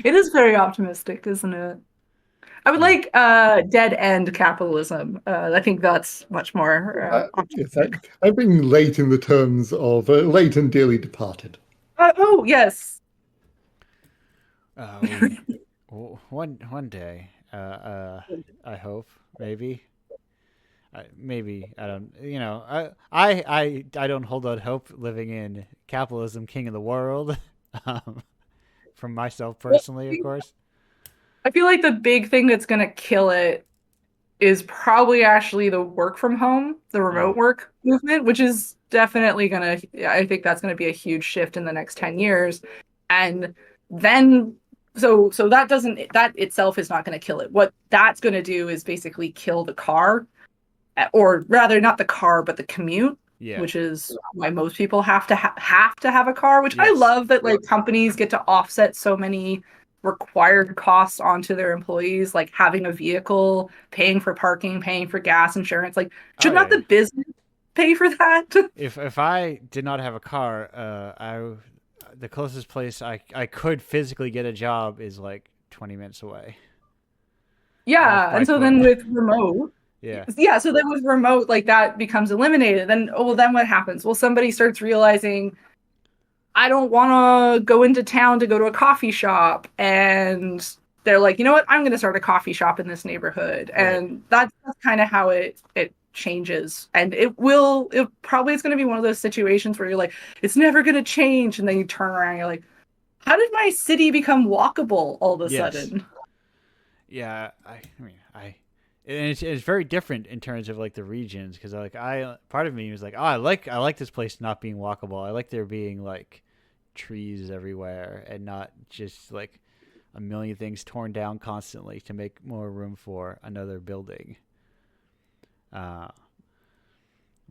It is very optimistic, isn't it? I would yeah. like dead end capitalism. I think that's much more Yes, optimistic. I bring late in the terms of late and dearly departed. Oh yes. We one day. I hope maybe. Maybe I don't. I don't hold out hope living in capitalism, king of the world. um, from myself personally, of course. I feel like the big thing that's gonna kill it is probably actually the work from home, the Mm, remote work movement, which is definitely gonna, I think that's gonna be a huge shift in the next 10 years. And then so that doesn't that itself is not gonna kill it. What that's gonna do is basically kill the car, or rather not the car, but the commute, yeah. which is why most people have to have a car, which I Yes. love that like companies get to offset so many required costs onto their employees, like having a vehicle, paying for parking, paying for gas, insurance. Like, Oh should not yeah. the business pay for that? If I did not have a car, the closest place I could physically get a job is like 20 minutes away, almost Yeah, by and so foot. then with remote, Yeah. yeah, so then with remote, like that becomes eliminated. Then, oh, well, then what happens? Well, somebody starts realizing I don't want to go into town to go to a coffee shop. And they're like, you know what? I'm going to start a coffee shop in this neighborhood. Right. And that's kind of how it changes. And it probably is going to be one of those situations where you're like, it's never going to change. And then you turn around and you're like, how did my city become walkable all of a Yes. sudden? Yeah. I mean I. And it's very different in terms of like the regions because like I part of me was like, oh, I like this place not being walkable. I like there being like trees everywhere and not just like a million things torn down constantly to make more room for another building. Uh,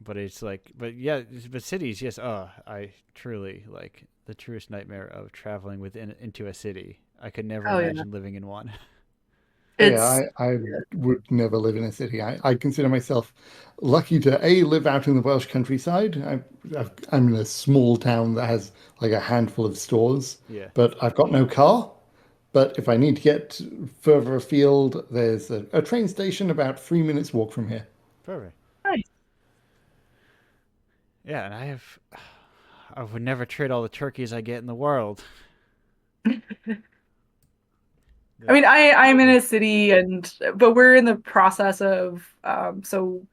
but it's like, but yeah, but cities, yes. Oh, I truly like the truest nightmare of traveling within into a city. I could never Oh, yeah. imagine living in one. Oh, yeah, It's, I would never live in a city. I consider myself lucky to A, live out in the Welsh countryside. I'm in a small town that has like a handful of stores, Yeah, but I've got no car. But if I need to get further afield, there's a train station about 3 minutes walk from here. perfect. nice. Yeah, and I would never trade all the turkeys I get in the world. I The- mean, I'm in a city, and but we're in the process of so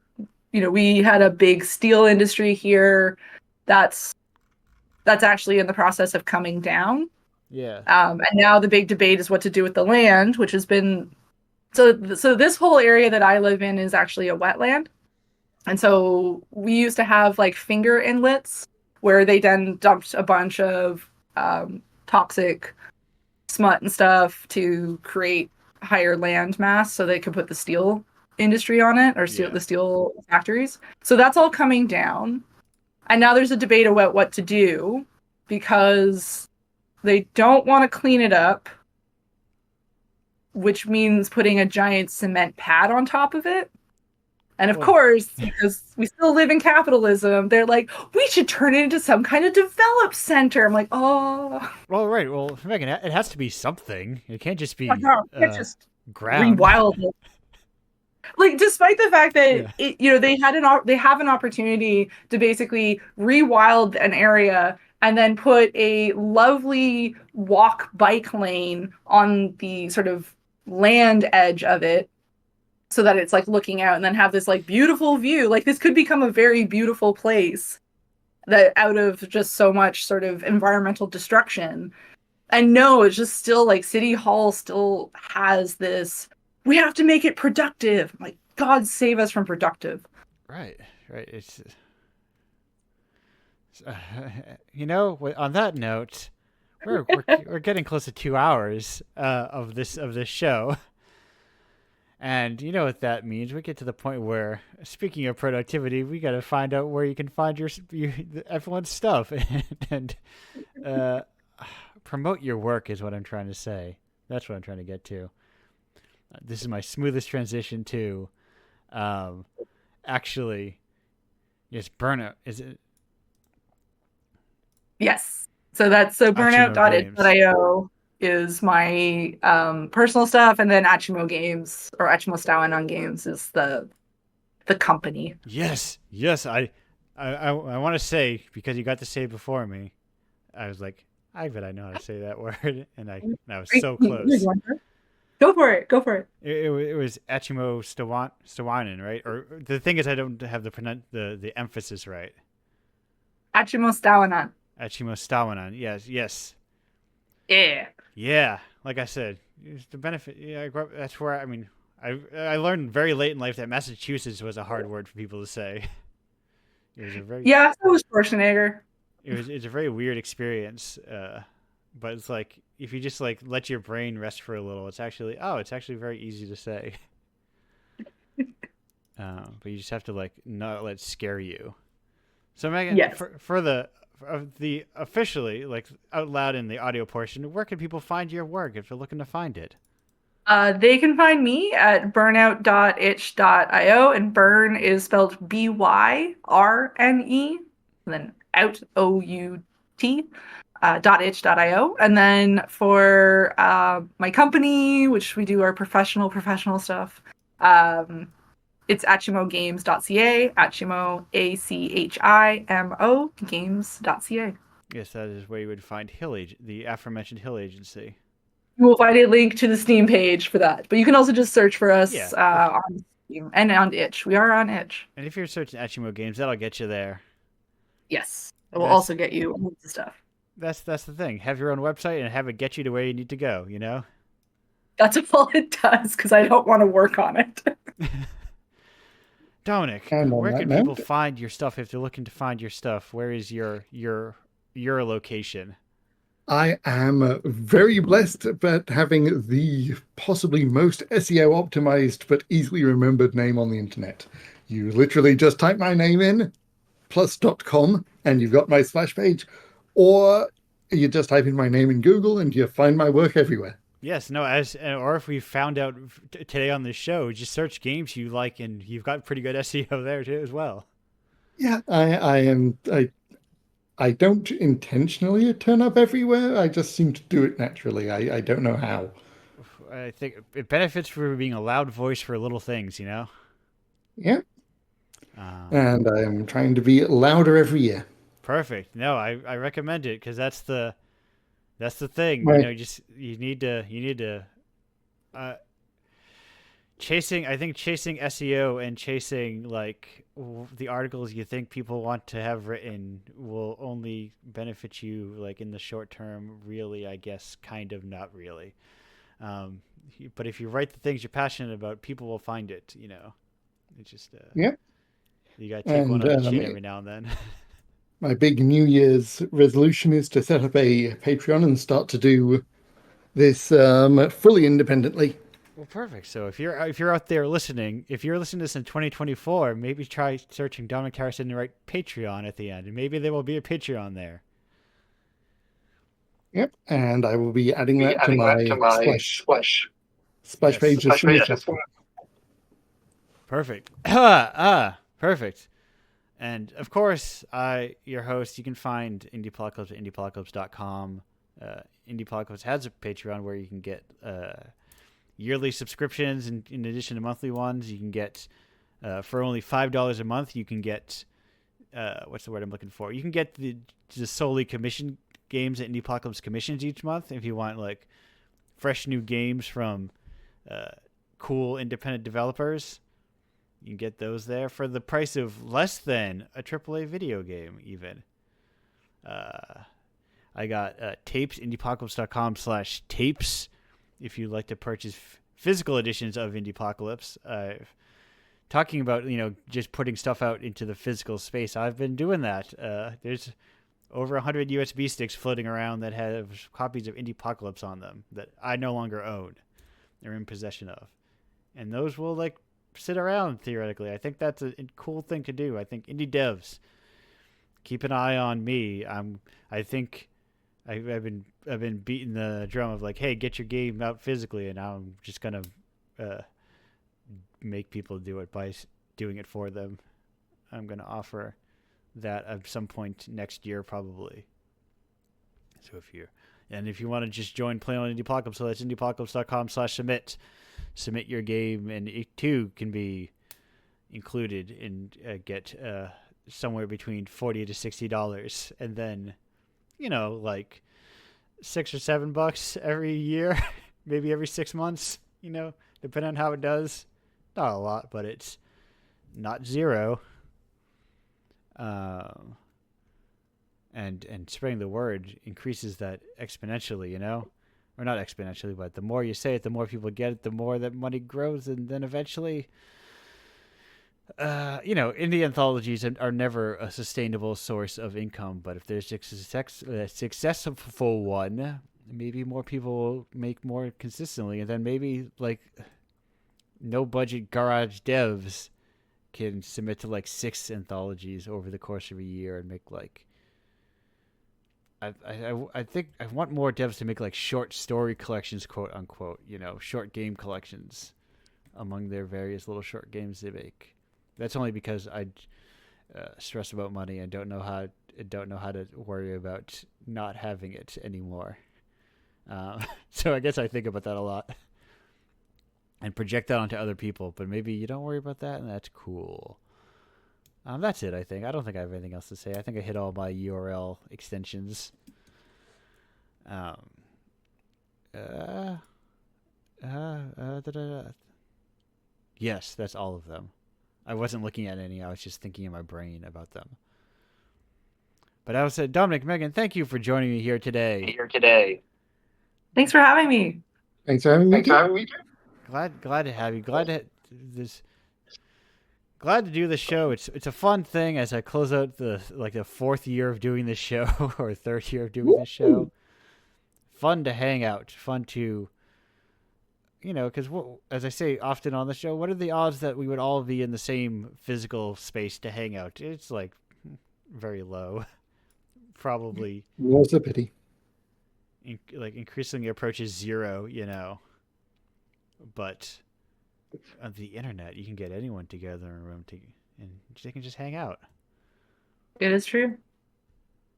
we had a big steel industry here that's actually in the process of coming down. yeah, And now the big debate is what to do with the land, which has been So this whole area that I live in is actually a wetland. And so we used to have like finger inlets where they then dumped a bunch of toxic smut and stuff to create higher land mass so they could put the steel industry on it or Yeah. the steel factories. So that's all coming down. And now there's a debate about what to do because they don't want to clean it up, which means putting a giant cement pad on top of it. And of Well, course, because we still live in capitalism, they're like, we should turn it into some kind of developed center. I'm like, oh, well, right. Well, Megan, it has to be something. It can't just my be God, we can't just ground. rewild it. Like, despite the fact that Yeah. they have an opportunity to basically rewild an area and then put a lovely walk bike lane on the sort of land edge of it so that it's like looking out and then have this like beautiful view. Like this could become a very beautiful place that out of just so much sort of environmental destruction. And no, it's just still like City Hall still has this, we have to make it productive. I'm like, God save us from productive. Right. Right. Uh, on that note, we're getting close to 2 hours of this show. And you know what that means. We get to the point where, speaking of productivity, we got to find out where you can find everyone's stuff and uh, promote your work is what I'm trying to say. That's what I'm trying to get to. This is my smoothest transition to, actually, yes, burnout. Is it Yes. So Achimo Games? burnout.it.io is my personal stuff, and then Achimo Games or Achimo Stawanon Games is the company. Yes, yes. I want to say, because you got to say it before me. I was like, I bet I know how to say that word, and I was so close. Go for it. Go for it. It was Achimo Stawanen, right? Or the thing is, I don't have the emphasis right. Achimo Stawanon. Achimo Stawanen. Yes, yes, Yeah. yeah. Like I said, it's the benefit. Yeah, that's where I learned very late in life that Massachusetts was a hard word for people to say. It was a very Yeah, so was Schwarzenegger. it's a very weird experience. But it's like if you just like let your brain rest for a little, it's actually very easy to say. But you just have to like not let it scare you. So Megan, Yes. for the officially like out loud in the audio portion, where can people find your work if they're looking to find it? They can find me at burnout.itch.io, and burn is spelled BYRNE, and then out OUT. .itch.io, and then for my company, which we do our professional stuff, it's achimogames.ca, achimo ACHIMO games.ca. Yes, that is where you would find the aforementioned Hill Agency. You will find a link to the Steam page for that, but you can also just search for us on Steam and on Itch. We are on Itch. And if you're searching Achimo Games, that'll get you there. Yes, it will also get you all the stuff. That's the thing. Have your own website and have it get you to where you need to go, you know? That's all it does, because I don't want to work on it. Dominic, where can people find your stuff if they're looking to find your stuff? Where is your location? I am very blessed about having the possibly most SEO optimized but easily remembered name on the internet. You literally just type my name in, plus.com, and you've got my splash page. Or you just type in my name in Google and you find my work everywhere. Yes, no, or if we found out today on this show, just search games you like and you've got pretty good SEO there too as well. Yeah, I don't intentionally turn up everywhere. I just seem to do it naturally. I don't know how. I think it benefits for being a loud voice for little things, you know? Yeah. And I am trying to be louder every year. Perfect. No, I recommend it because that's the thing. Right. You know, you need to chasing SEO and chasing like the articles you think people want to have written will only benefit you like in the short term, really, I guess, kind of, not really. Um, but if you write the things you're passionate about, people will find it. It's just Yeah. you gotta take one And on the chin every now and then. my big New Year's resolution is to set up a Patreon and start to do this fully independently. Well, perfect. So if you're out there listening, if you're listening to this in 2024, maybe try searching Dominic Harrison and write Patreon at the end, and maybe there will be a Patreon there. Yep. And I will be adding that to my splash Yes. page as soon as possible. Perfect. Perfect. And of course, your host, you can find Indiepocalypse at indiepocalypse.com. Indiepocalypse has a Patreon where you can get yearly subscriptions in addition to monthly ones. You can get, for only $5 a month, you can get, what's the word I'm looking for? You can get the solely commissioned games that Indiepocalypse commissions each month. If you want like fresh new games from cool independent developers, you can get those there for the price of less than a AAA video game, even. I got tapes, indiepocalypse.com/tapes. If you'd like to purchase physical editions of Indiepocalypse. Talking about, just putting stuff out into the physical space, I've been doing that. There's over 100 USB sticks floating around that have copies of Indiepocalypse on them that I no longer own or in possession of. And those will, sit around, theoretically. I think that's a cool thing to do. I think indie devs, keep an eye on me. I think I've been beating the drum of hey, get your game out physically, and now I'm just gonna make people do it by doing it for them. I'm gonna offer that at some point next year, probably. So if you want to just join Play on Indiepocalypse, so that's indiepocalypse.com/submit. Submit your game, and it too can be included and get somewhere between $40 to $60, and then $6 or $7 every year, maybe every 6 months. Depending on how it does. Not a lot, but it's not zero. And spreading the word increases that exponentially, or not exponentially, but the more you say it, the more people get it, the more that money grows, and then eventually, indie anthologies are never a sustainable source of income. But if there's a successful one, maybe more people will make more consistently, and then maybe no budget garage devs can submit to 6 anthologies over the course of a year and make I think I want more devs to make short story collections, quote unquote, short game collections among their various little short games they make. That's only because I stress about money and don't know how to worry about not having it anymore. So I guess I think about that a lot and project that onto other people. But maybe you don't worry about that, and that's cool. That's it, I think. I don't think I have anything else to say. I think I hit all my URL extensions. Yes, that's all of them. I wasn't looking at any. I was just thinking in my brain about them. But I was said, Dominic, Megan, thank you for joining me here today. Thanks for having me. Thanks for having me. Glad to have you. Glad to do this show. It's a fun thing as I close out the 4th year of doing this show or 3rd year of doing this show. Fun to hang out. Fun to, because as I say often on the show, what are the odds that we would all be in the same physical space to hang out? It's very low. Probably. What's a pity? Increasingly approaches 0. But on the internet, you can get anyone together in a room and they can just hang out. It is true.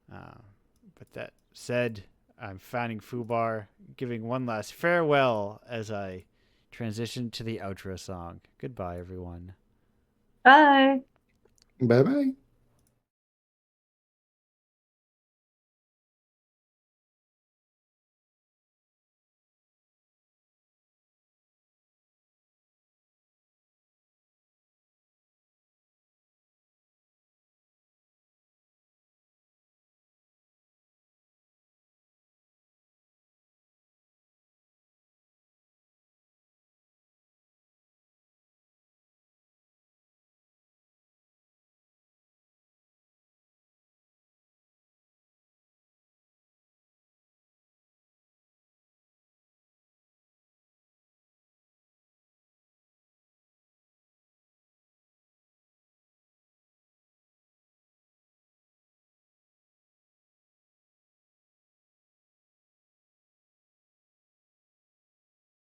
But that said, I'm finding Fubar, giving one last farewell as I transition to the outro song. Goodbye, everyone. Bye. Bye-bye.